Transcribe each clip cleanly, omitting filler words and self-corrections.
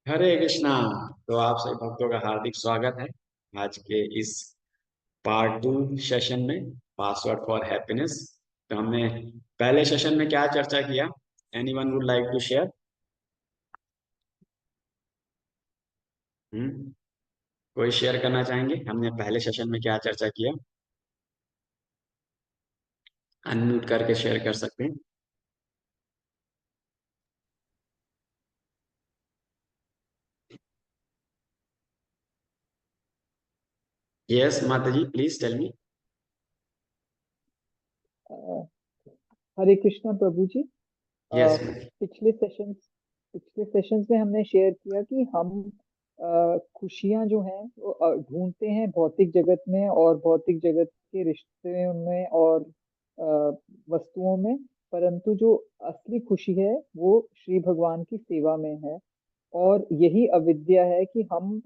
हरे कृष्णा। तो आप सभी भक्तों का हार्दिक स्वागत है आज के इस पार्ट 2 सेशन में, पासवर्ड फॉर हैप्पीनेस। तो हमने पहले सेशन में क्या चर्चा किया? Anyone would like to share? हम्म कोई शेयर करना चाहेंगे? हमने पहले सेशन में क्या चर्चा किया? अनम्यूट करके शेयर कर सकते हैं। यस माता जी, प्लीज टेल मी। अ, हरे कृष्णा प्रभु जी। अ, यस। पिछले सेशंस में हमने शेयर किया कि हम खुशियां जो हैं वो ढूंढते हैं भौतिक जगत में और भौतिक जगत के रिश्ते में और वस्तुओं में। परंतु जो असली खुशी है वो श्री भगवान की सेवा में है। और यही अविद्या है कि हम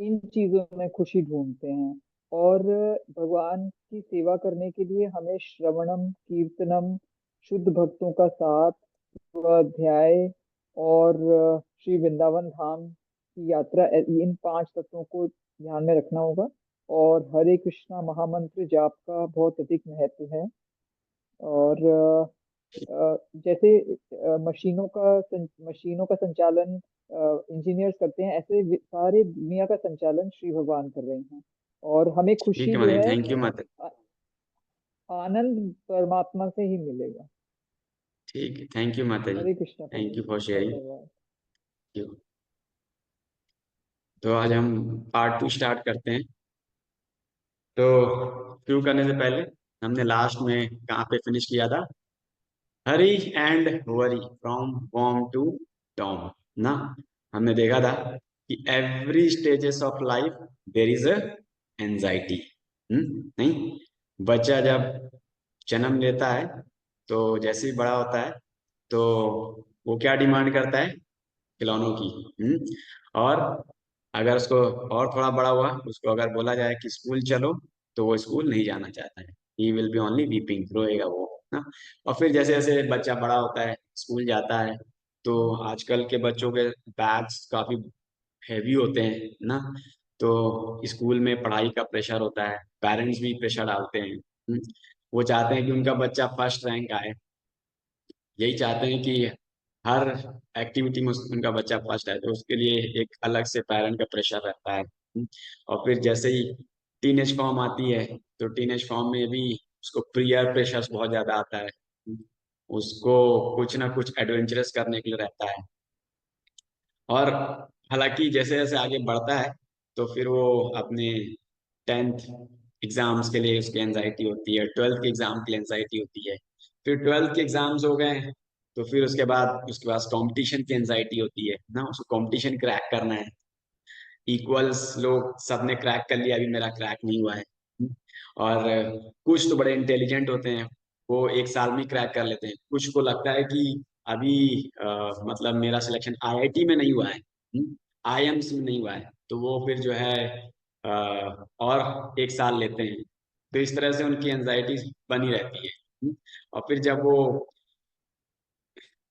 इन चीजों में खुशी ढूंढते हैं। और भगवान की सेवा करने के लिए हमें श्रवणम कीर्तनम, शुद्ध भक्तों का साथ, स्वाध्याय और श्री वृंदावन धाम की यात्रा, इन 5 तत्वों को ध्यान में रखना होगा। और हरे कृष्णा महामंत्र जाप का बहुत अधिक महत्व है। और जैसे मशीनों का संचालन इंजीनियर्स करते हैं, ऐसे सारे दुनिया का संचालन श्री भगवान कर रहे हैं। और हमें ठीक खुशी है जो माता जी, है थैंक यू माता जी। आ- आनंद परमात्मा से ही मिलेगा। ठीक है, थैंक यू माता जी। हरे कृष्णा प्रभु थैंक यू जी, फॉर शेयरिंग। धन्यवाद। तो आज हम पार्ट 2 स्टार्ट करते हैं। तो शुरू करने से पहले हमने लास्ट में कहाँ पे फिनिश किया था? हरी एंड वरी फ्रॉम वॉर्म टू टॉम ना। हमने देखा था कि every stages of life there is a anxiety. नहीं, बच्चा जब जन्म लेता है तो जैसे ही बड़ा होता है तो वो क्या डिमांड करता है? खिलौनों की। और अगर उसको और थोड़ा बड़ा हुआ, उसको अगर बोला जाए कि स्कूल चलो, तो वो स्कूल नहीं जाना चाहता है। He will be only weeping, रोएगा वो ना। और फिर जैसे जैसे बच्चा बड़ा होता है, स्कूल जाता है, तो आजकल के बच्चों के बैग्स काफी हैवी होते हैं ना। तो स्कूल में पढ़ाई का प्रेशर होता है, पेरेंट्स भी प्रेशर डालते हैं। वो चाहते हैं कि उनका बच्चा फर्स्ट रैंक आए, यही चाहते हैं कि हर एक्टिविटी में उनका बच्चा फर्स्ट है। तो उसके लिए एक अलग से पेरेंट का प्रेशर रहता है। और फिर जैसे ही टीनेज फॉर्म आती है, तो टीनेज फॉर्म में भी उसको पीयर प्रेशर बहुत ज्यादा आता है। उसको कुछ ना कुछ एडवेंचरस करने के लिए रहता है। और हालांकि जैसे जैसे आगे बढ़ता है, तो फिर वो अपने 10th एग्जाम्स के लिए उसकी एंजाइटी होती है, 12th के एग्जाम के लिए एंजाइटी होती है। फिर 12th के एग्जाम्स हो गए हैं, तो फिर उसके पास कंपटीशन की एंजाइटी होती है ना। उसको कंपटीशन क्रैक करना है। इक्वल्स लोग सबने क्रैक कर लिया, अभी मेरा क्रैक नहीं हुआ है। और कुछ तो बड़े इंटेलिजेंट होते हैं, वो एक साल में क्रैक कर लेते हैं। कुछ को लगता है कि अभी मतलब मेरा सिलेक्शन आईआईटी में नहीं हुआ है, आईएम्स में नहीं हुआ है, तो वो फिर जो है और एक साल लेते हैं। तो इस तरह से उनकी एंजाइटी बनी रहती है। और फिर जब वो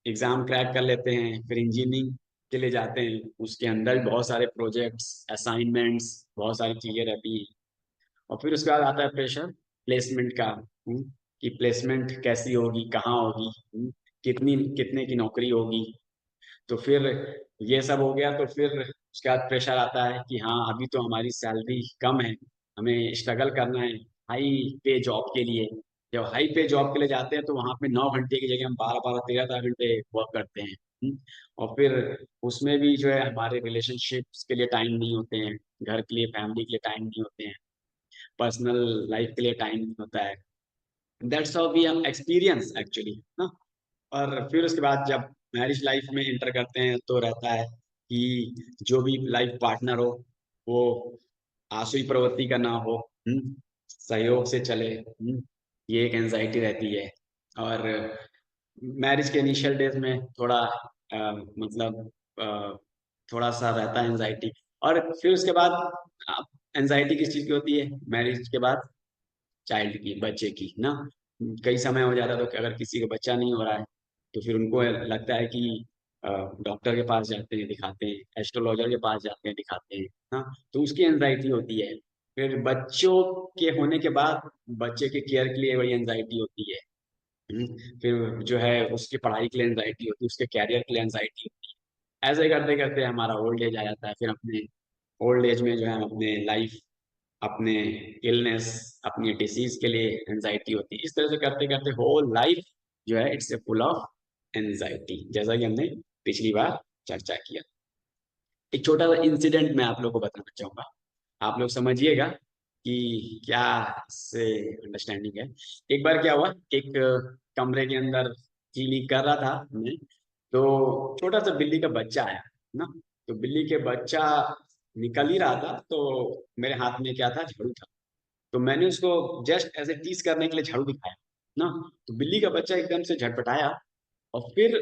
एग्जाम क्रैक कर लेते हैं, फिर इंजीनियरिंग के लिए जाते हैं, उसके अंदर भी बहुत सारे प्रोजेक्ट्स, असाइनमेंट्स, बहुत सारी चीजें रहती हैं। और फिर उसके बाद आता है प्रेशर प्लेसमेंट का। कि प्लेसमेंट कैसी होगी, कहाँ होगी, कितनी कितने की नौकरी होगी। तो फिर ये सब हो गया, तो फिर उसके बाद प्रेशर आता है कि हाँ, अभी तो हमारी सैलरी कम है, हमें स्ट्रगल करना है हाई पे जॉब के लिए। जब हाई पे जॉब के लिए जाते हैं, तो वहां पे 9 घंटे की जगह हम 12 12 13 13 घंटे वर्क करते हैं। और फिर उसमें भी जो है हमारे रिलेशनशिप्स के लिए टाइम नहीं होते हैं, घर के लिए, फैमिली के लिए टाइम नहीं होते हैं, पर्सनल लाइफ के लिए टाइम नहीं होता है। That's how we experience actually ना। और फिर उसके बाद जब मैरिज लाइफ में एंटर करते हैं, तो रहता है कि जो भी लाइफ पार्टनर हो, वो आसुई प्रवृत्ति का ना हो, सहयोग से चले। ये एक एंजाइटी रहती है। और मैरिज के इनिशियल डेज में थोड़ा मतलब अ, थोड़ा सा रहता है एंजाइटी। और फिर उसके बाद एंजाइटी किस चीज की होती है मैरिज के बाद? चाइल्ड की, बच्चे की ना। कई समय हो जाता है, तो अगर किसी का बच्चा नहीं हो रहा है, तो फिर उनको लगता है कि डॉक्टर के पास जाते हैं, दिखाते हैं, एस्ट्रोलॉजर के पास जाते हैं, दिखाते हैं। हाँ, तो उसकी एंजाइटी होती है। फिर बच्चों के होने के बाद बच्चे के केयर के लिए बड़ी एंजाइटी होती है। फिर जो है उसकी पढ़ाई के लिए एंजाइटी होती है, उसके कैरियर के लिए एंजाइटी होती है। ऐसे करते करते हमारा ओल्ड एज आ जाता है। फिर अपने ओल्ड एज में जो है हम अपने लाइफ, अपने इलनेस, अपनी डिसीज के लिए एंजाइटी होती है। इस तरह से करते करते होल लाइफ जो है it's a full of anxiety, जैसा कि हमने पिछली बार चर्चा किया। एक छोटा सा इंसिडेंट मैं आप लोग को बताना चाहूंगा, आप लोग समझिएगा कि क्या इससे अंडरस्टैंडिंग है। एक बार क्या हुआ, एक कमरे के अंदर क्लीनिक कर रहा था मैं, तो छोटा सा बिल्ली का बच्चा आया ना। तो बिल्ली के बच्चा निकल ही रहा था, तो मेरे हाथ में क्या था, झाड़ू था। तो मैंने उसको जस्ट ऐसे टीज करने के लिए झाड़ू दिखाया ना। तो बिल्ली का बच्चा एकदम से झटपटाया, और फिर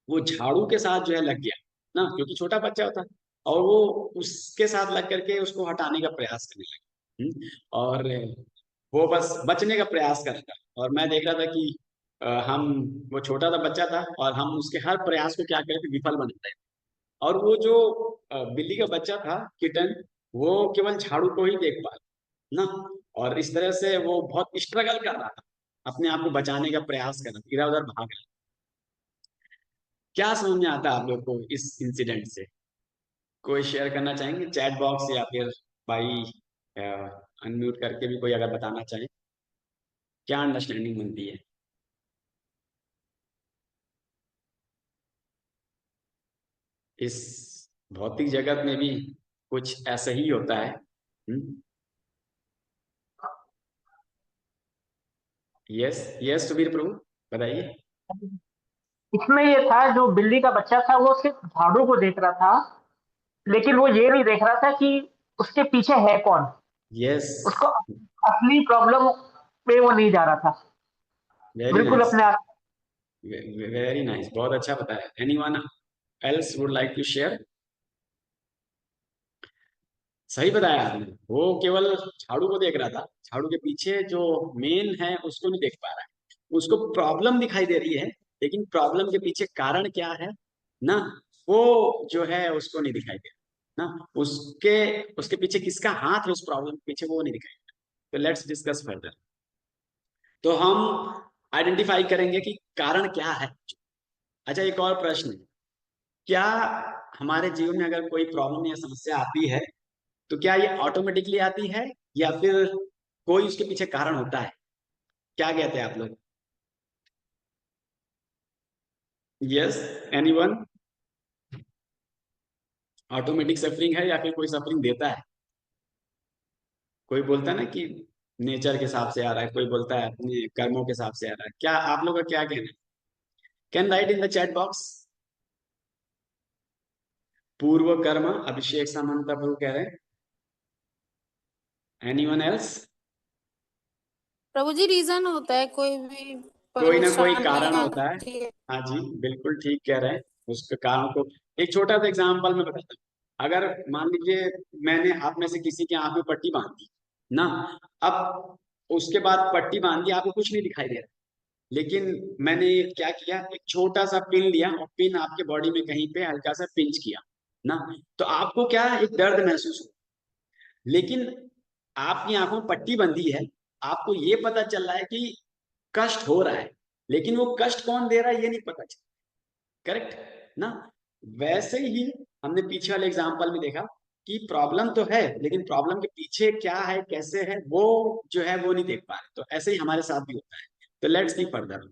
वो झाड़ू के साथ जो है लग गया ना, क्योंकि छोटा बच्चा होता। और वो उसके साथ लग करके उसको हटाने का प्रयास करने लगा। और वो बस बचने का प्रयास कर रहा था, और मैं देख रहा था कि हम, वो छोटा सा बच्चा था और हम उसके हर प्रयास को क्या करते विफल बनाते हैं। और वो जो बिल्ली का बच्चा था, किटन, वो केवल झाड़ू को ही देख पा रहा ना। और इस तरह से वो बहुत स्ट्रगल कर रहा था, अपने आप को बचाने का प्रयास कर रहा था, इधर उधर भाग रहा था। क्या समझ में आता है आप लोग को इस इंसिडेंट से? कोई शेयर करना चाहेंगे चैट बॉक्स, या फिर भाई अनम्यूट करके भी कोई अगर बताना चाहे, क्या अंडरस्टैंडिंग बनती है? इस भौतिक जगत में भी कुछ ऐसा ही होता है। यस, यस सुबीर प्रभु, बताइए। इसमें ये था, जो बिल्ली का बच्चा था वो सिर्फ झाड़ू को देख रहा था, लेकिन वो ये नहीं देख रहा था कि उसके पीछे है कौन। यस, उसको असली प्रॉब्लम पे वो नहीं जा रहा था, वेरी बिल्कुल नाइस, अपने आप। वेरी नाइस, बहुत अच्छा बताया। Anyone else would like to share? सही बताया आपने, वो केवल झाड़ू को देख रहा था, झाड़ू के पीछे जो मेन है उसको नहीं देख पा रहा है। उसको प्रॉब्लम दिखाई दे रही है, लेकिन प्रॉब्लम के पीछे कारण क्या है ना, वो जो है उसको नहीं दिखाई दे रहा ना। उसके उसके पीछे किसका हाथ है, उस प्रॉब्लम के पीछे, वो नहीं दिखाई दे रहा। तो लेट्स डिस्कस फर्दर। तो हम आइडेंटिफाई करेंगे कि कारण क्या है। अच्छा, एक और प्रश्न, क्या हमारे जीवन में अगर कोई प्रॉब्लम या समस्या आती है, तो क्या ये ऑटोमेटिकली आती है, या फिर कोई उसके पीछे कारण होता है? क्या कहते हैं आप लोग? Yes, anyone? ऑटोमेटिक सफरिंग है या फिर कोई सफरिंग देता है? कोई बोलता है ना कि नेचर के हिसाब से आ रहा है, कोई बोलता है अपने कर्मों के हिसाब से आ रहा है। क्या आप लोग का क्या कहना है? Can write in the chat box. पूर्व कर्म, अभिषेक सामंता प्रभु कह रहे हैं। Anyone else? प्रभु जी, रीजन होता है, कोई भी कोई ना कोई परेशानी कारण होता है। आती है। हाँ जी, बिल्कुल ठीक कह रहे हैं। उसके कारण को एक छोटा सा एग्जांपल मैं बताता हूँ। अगर मान लीजिए मैंने आप में से किसी के आंख में पट्टी बांध दी ना, अब उसके बाद पट्टी बांध दी, आपको कुछ नहीं दिखाई दे रहा, लेकिन मैंने क्या किया, एक छोटा सा पिन लिया और पिन आपके बॉडी में कहीं पे हल्का सा पिंच किया ना, तो आपको क्या, एक दर्द महसूस हो। लेकिन आपकी आंखों में पट्टी बंधी है, आपको ये पता चल रहा है कि कष्ट हो रहा है, लेकिन वो कष्ट कौन दे रहा है ये नहीं पता चल। करेक्ट ना? वैसे ही हमने पीछे वाले एग्जांपल में देखा कि प्रॉब्लम तो है, लेकिन प्रॉब्लम के पीछे क्या है, कैसे है, वो जो है वो नहीं देख पा रहे। तो ऐसे ही हमारे साथ भी होता है। तो लेट्स सी फर्दर।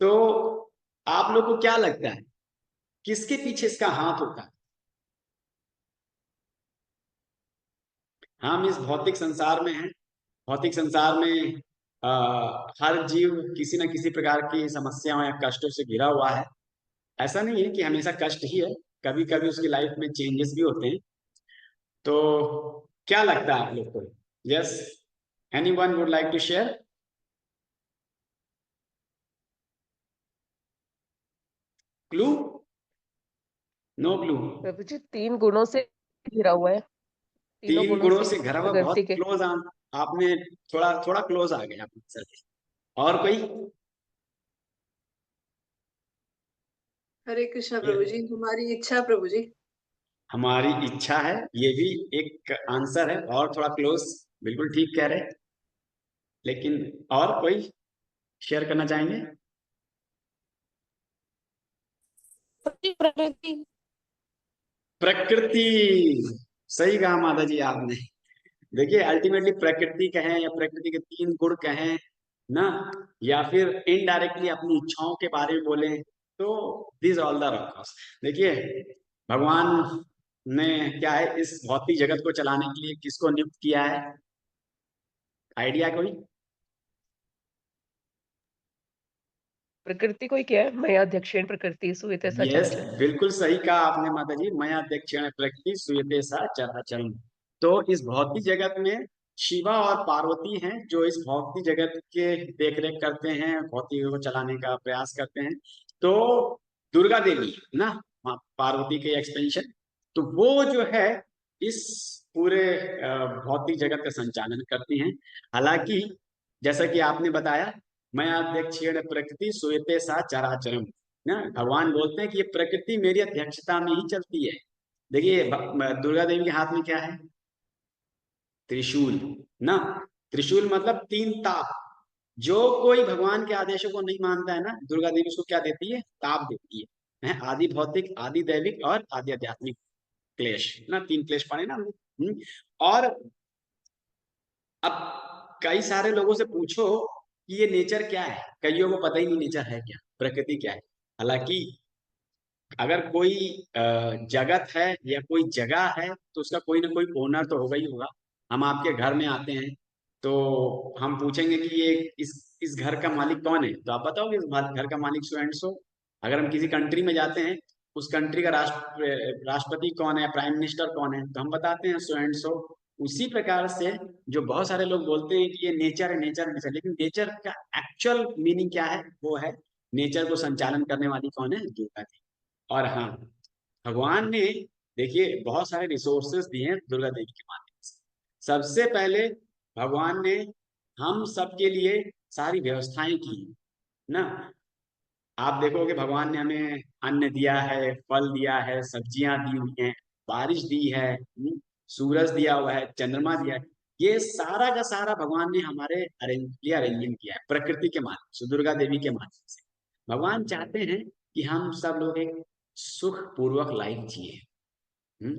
तो आप लोग को क्या लगता है, किसके पीछे इसका हाथ होता है? हम इस भौतिक संसार में हैं। भौतिक संसार में हर जीव किसी न किसी प्रकार की समस्याओं या कष्टों से घिरा हुआ है। ऐसा नहीं है कि हमेशा कष्ट ही है, कभी कभी उसकी लाइफ में चेंजेस भी होते हैं। तो क्या लगता है आप लोग को? Yes, anyone would like to share? Clue? No clue? प्रभु जी 3 गुणों से घिरा हुआ है, तीनों तीन गुणों गुणों से से घरा हुआ, बहुत प्रकृति के। क्लोज। आपने थोड़ा थोड़ा क्लोज आ गए आप सर। और कोई? हरे कृष्णा ये प्रभु जी, हमारी इच्छा प्रभु जी। हमारी इच्छा है, ये भी एक आंसर है, और थोड़ा क्लोज, बिल्कुल ठीक कह रहे। लेकिन और कोई शेयर करना चाहेंगे? प्रकृति। प्रकृति, सही कहा माता जी आपने। देखिए अल्टीमेटली प्रकृति कहें या प्रकृति के तीन गुण कहें ना, या फिर इनडायरेक्टली अपनी इच्छाओं के बारे में बोले, तो दिस ऑल द रॉकर्स। देखिए भगवान ने क्या है, इस भौतिक जगत को चलाने के लिए किसको नियुक्त किया है? आइडिया कोई? प्रकृति को ही क्या है, मया अध्यक्षेण प्रकृति सूयते सा यस, चराचरम्। बिल्कुल सही कहा आपने माता जी, मया अध्यक्षेण प्रकृति सूयते सा चराचरम्। तो इस भौतिक जगत में शिवा और पार्वती हैं जो इस भौतिक जगत के देख रेख करते हैं, भौतिक को चलाने का प्रयास करते हैं। तो दुर्गा देवी ना, पार्वती के एक्सटेंशन, तो वो जो है इस पूरे भौतिक जगत का संचालन करती हैं। हालांकि जैसा कि आपने बताया, मैं अध्यक्षेण प्रकृति सूयते सा चराचरम ना, भगवान बोलते हैं कि ये प्रकृति मेरी अध्यक्षता में ही चलती है। देखिए दुर्गा देवी के हाथ में क्या है? त्रिशूल ना। त्रिशूल मतलब तीन ताप। जो कोई भगवान के आदेशों को नहीं मानता है ना, दुर्गा देवी उसको क्या देती है? ताप देती है। आदि भौतिक, आदि दैविक और आदि आध्यात्मिक क्लेश ना, तीन क्लेश पड़े ना हमने। और अब कई सारे लोगों से पूछो कि ये नेचर क्या है, कईयों को पता ही नहीं नेचर है क्या, प्रकृति क्या है। हालांकि अगर कोई जगत है या कोई जगह है तो उसका कोई ना कोई ओनर तो होगा ही होगा। हम आपके घर में आते हैं तो हम पूछेंगे कि ये इस घर का मालिक कौन है, तो आप बताओगे इस घर का मालिक सो एंड सो। अगर हम किसी कंट्री में जाते हैं, उस कंट्री का राष्ट्रपति कौन है, प्राइम मिनिस्टर कौन है, तो हम बताते हैं सो एंड सो। उसी प्रकार से जो बहुत सारे लोग बोलते हैं कि ये नेचर है, नेचर नेचर, लेकिन नेचर का एक्चुअल मीनिंग क्या है? वो है नेचर को संचालन करने वाली कौन है? दुर्गा जी। और हाँ, भगवान ने देखिए बहुत सारे रिसोर्सेस दिए हैं दुर्गा देवी के माध्यम से। सबसे पहले भगवान ने हम सबके लिए सारी व्यवस्थाएं की ना। आप देखोगे भगवान ने हमें अन्न दिया है, फल दिया है, सब्जियां दी हुई हैं, बारिश दी है, सूरज दिया हुआ है, चंद्रमा दिया है। ये सारा का सारा भगवान ने हमारे अरेंजमेंट किया है प्रकृति के माध्यम से, दुर्गा देवी के माध्यम से। भगवान चाहते हैं कि हम सब लोग एक सुख पूर्वक लाइफ जिए।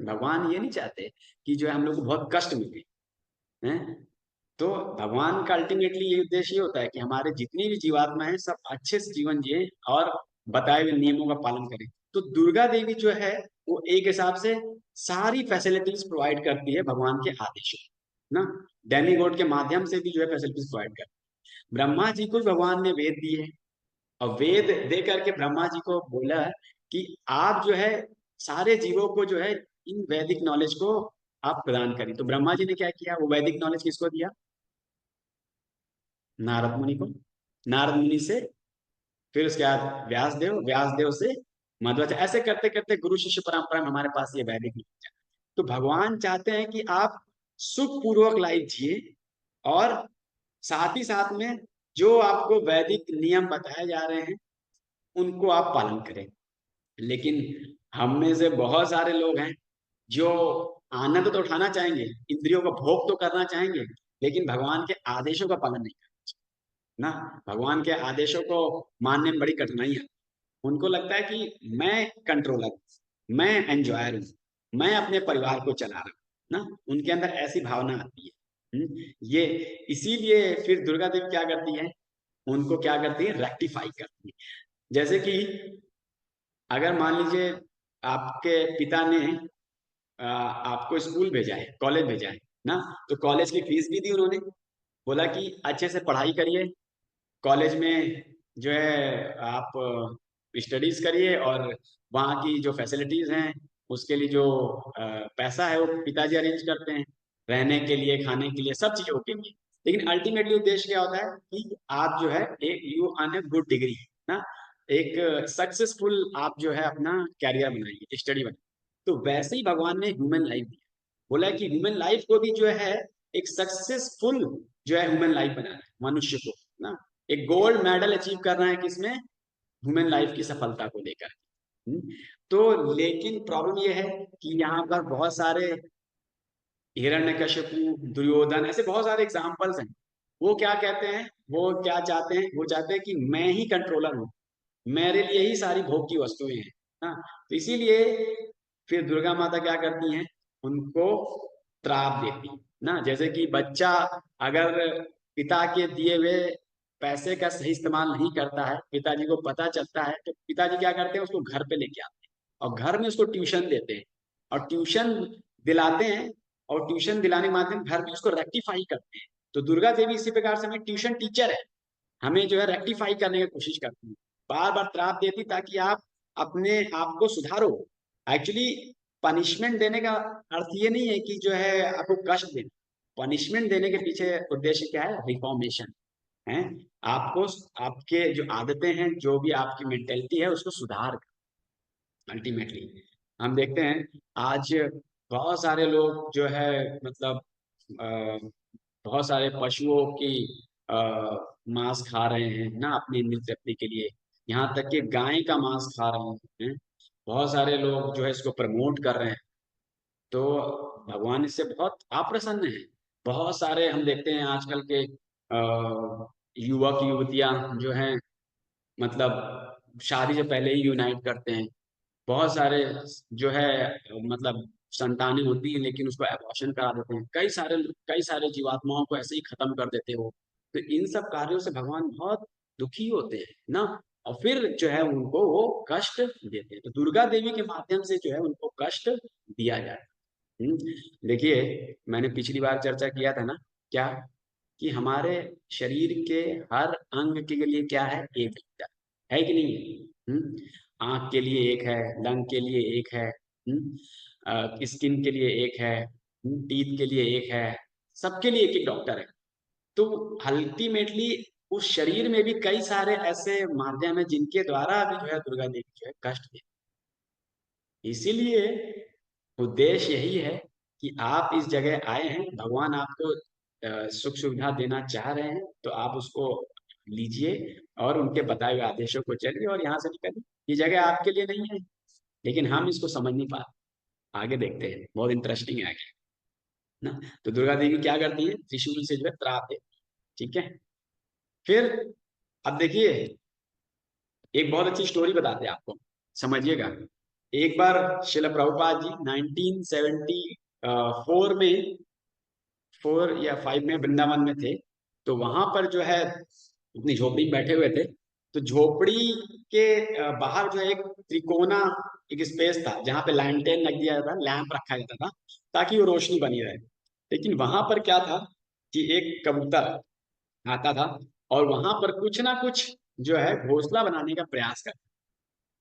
भगवान ये नहीं चाहते कि जो है हम लोग को बहुत कष्ट मिले हैं। तो भगवान का अल्टीमेटली ये उद्देश्य ये होता है कि हमारे जितनी भी जीवात्मा है सब अच्छे से जीवन जिए और बताए हुए नियमों का पालन करें। तो दुर्गा देवी जो है वो एक हिसाब से सारी फैसिलिटीज प्रोवाइड करती है भगवान के आदेशों ना, डेमीगॉड के माध्यम से भी जो है फैसिलिटीज प्रोवाइड करती है। ब्रह्मा जी को भी भगवान ने वेद दिए हैं, और वेद दे करके ब्रह्मा जी को बोला कि आप जो है सारे जीवों को जो है इन वैदिक नॉलेज को आप प्रदान करें। तो ब्रह्मा जी ने क्या किया? वो वैदिक नॉलेज किसको दिया? नारद मुनि को। नारद मुनि से फिर उसके बाद व्यासदेव, व्यासदेव से मध्वाचार्य, ऐसे करते करते गुरु शिष्य परंपरा में हमारे पास ये वैदिक नॉलेज है। तो भगवान चाहते हैं कि आप सुख पूर्वक लाइफ जिए, और साथ ही साथ में जो आपको वैदिक नियम बताए जा रहे हैं उनको आप पालन करें। लेकिन हम में से बहुत सारे लोग हैं जो आनंद तो उठाना चाहेंगे, इंद्रियों का भोग तो करना चाहेंगे, लेकिन भगवान के आदेशों का पालन नहीं करना ना। भगवान के आदेशों को मानने में बड़ी कठिनाई है। उनको लगता है कि मैं कंट्रोलर हूं, मैं एंजॉयर हूं, मैं अपने परिवार को चला रहा हूं ना, उनके अंदर ऐसी भावना आती है। ये इसीलिए फिर दुर्गा देवी क्या करती है? उनको क्या करती है? रेक्टिफाई करती है। जैसे कि अगर मान लीजिए आपके पिता ने आपको स्कूल भेजा है, कॉलेज भेजा है ना, तो कॉलेज की फीस भी दी उन्होंने, बोला कि अच्छे से पढ़ाई करिए, कॉलेज में जो है आप स्टडीज करिए, और वहाँ की जो फैसिलिटीज हैं उसके लिए जो पैसा है वो पिताजी अरेंज करते हैं, रहने के लिए, खाने के लिए, सब चीजों के लिए। लेकिन अल्टीमेटली उद्देश्य क्या होता है कि आप जो है एक you earn a good degree ना, एक सक्सेसफुल आप जो है अपना कैरियर बनाएंगे, स्टडी बनाएंगे। तो वैसे ही भगवान ने ह्यूमन लाइफ दिया, बोला कि ह्यूमन लाइफ को भी जो है एक सक्सेसफुल जो है ह्यूमन लाइफ बनाना है मनुष्य को ना, एक गोल्ड मेडल अचीव करना है किसमें? ह्यूमन लाइफ की सफलता को लेकर तो लेकिन प्रॉब्लम ये है कि यहाँ पर बहुत सारे हिरण्यकशिपु, दुर्योधन, ऐसे बहुत सारे एग्जाम्पल्स हैं। वो क्या कहते हैं, वो क्या चाहते हैं, वो चाहते हैं कि मैं ही कंट्रोलर हूँ, मेरे लिए ही सारी भोग की वस्तुएं हैं ना। तो इसीलिए फिर दुर्गा माता क्या करती हैं, उनको श्राप देती ना। जैसे कि बच्चा अगर पिता के दिए हुए पैसे का सही इस्तेमाल नहीं करता है, पिताजी को पता चलता है, तो पिताजी क्या करते हैं, उसको घर पे लेके आते हैं और घर में उसको ट्यूशन देते हैं और ट्यूशन दिलाते हैं, और ट्यूशन दिलाने के माध्यम घर में उसको रेक्टिफाई करते हैं। तो दुर्गा देवी इसी प्रकार से हमें ट्यूशन टीचर है, हमें जो है रेक्टिफाई करने की कोशिश करती है, बार बार त्राप देती ताकि आप अपने आप को सुधारो। एक्चुअली पनिशमेंट देने का अर्थ ये नहीं है कि जो है आपको कष्ट देना, पनिशमेंट देने के पीछे उद्देश्य क्या है, रिफॉर्मेशन है। आपको आपके जो आदतें हैं, जो भी आपकी मेंटेलिटी है, उसको सुधार अल्टीमेटली। हम देखते हैं आज बहुत सारे लोग जो है मतलब बहुत सारे पशुओं की मांस खा रहे हैं ना अपनी इंद्रिय तृप्ति के लिए, यहाँ तक कि गाय का मांस खा रहे हैं। बहुत सारे लोग जो है इसको प्रमोट कर रहे हैं। तो भगवान इससे बहुत अप्रसन्न है। बहुत सारे हम देखते हैं आजकल के युवक युवतियां जो हैं, मतलब शादी से पहले ही यूनाइट करते हैं। बहुत सारे जो है मतलब संतानें होती हैं लेकिन उसको एबॉर्शन करा देते हैं। कई सारे जीवात्माओं को ऐसे ही खत्म कर देते हो। तो इन सब कार्यों से भगवान बहुत दुखी होते हैं ना, और फिर जो है उनको वो कष्ट देते हैं। तो दुर्गा देवी के माध्यम से जो है उनको कष्ट दिया जाए। देखिए, मैंने पिछली बार चर्चा किया था ना, क्या कि हमारे शरीर के हर अंग के लिए क्या है, एक लिखता है कि नहीं है। आंख के लिए एक है, लंग के लिए एक है, स्किन के लिए एक है, टीथ के लिए एक है, सबके लिए एक एक डॉक्टर है। तो अल्टीमेटली उस शरीर में भी कई सारे ऐसे माध्यम है जिनके द्वारा भी जो है दुर्गा देवी जो है कष्ट दे। इसीलिए उद्देश्य यही है कि आप इस जगह आए हैं, भगवान आपको सुख सुविधा देना चाह रहे हैं, तो आप उसको लीजिए और उनके बताए हुए आदेशों को चलिए और यहाँ से निकलिए। ये जगह आपके लिए नहीं है, लेकिन हम इसको समझ नहीं पाते। आगे देखते हैं, बहुत इंटरेस्टिंग है आगे ना। तो दुर्गा देवी क्या करती है, त्रिशूल से जो है त्राप देती है। ठीक है, फिर अब देखिए एक बहुत अच्छी स्टोरी बताते हैं आपको, समझिएगा। एक बार शिल प्रभुपाद जी 1974 में, 4 या 5 में वृंदावन में थे। तो वहां पर जो है अपनी झोपड़ी में बैठे हुए थे। तो झोपड़ी के बाहर जो है एक त्रिकोना एक स्पेस था जहाँ पे लैंटेन रख दिया जाता, लैंप रखा जाता था ताकि वो रोशनी बनी रहे। लेकिन वहां पर क्या था कि एक कबूतर आता था और वहां पर कुछ ना कुछ जो है घोंसला बनाने का प्रयास करता।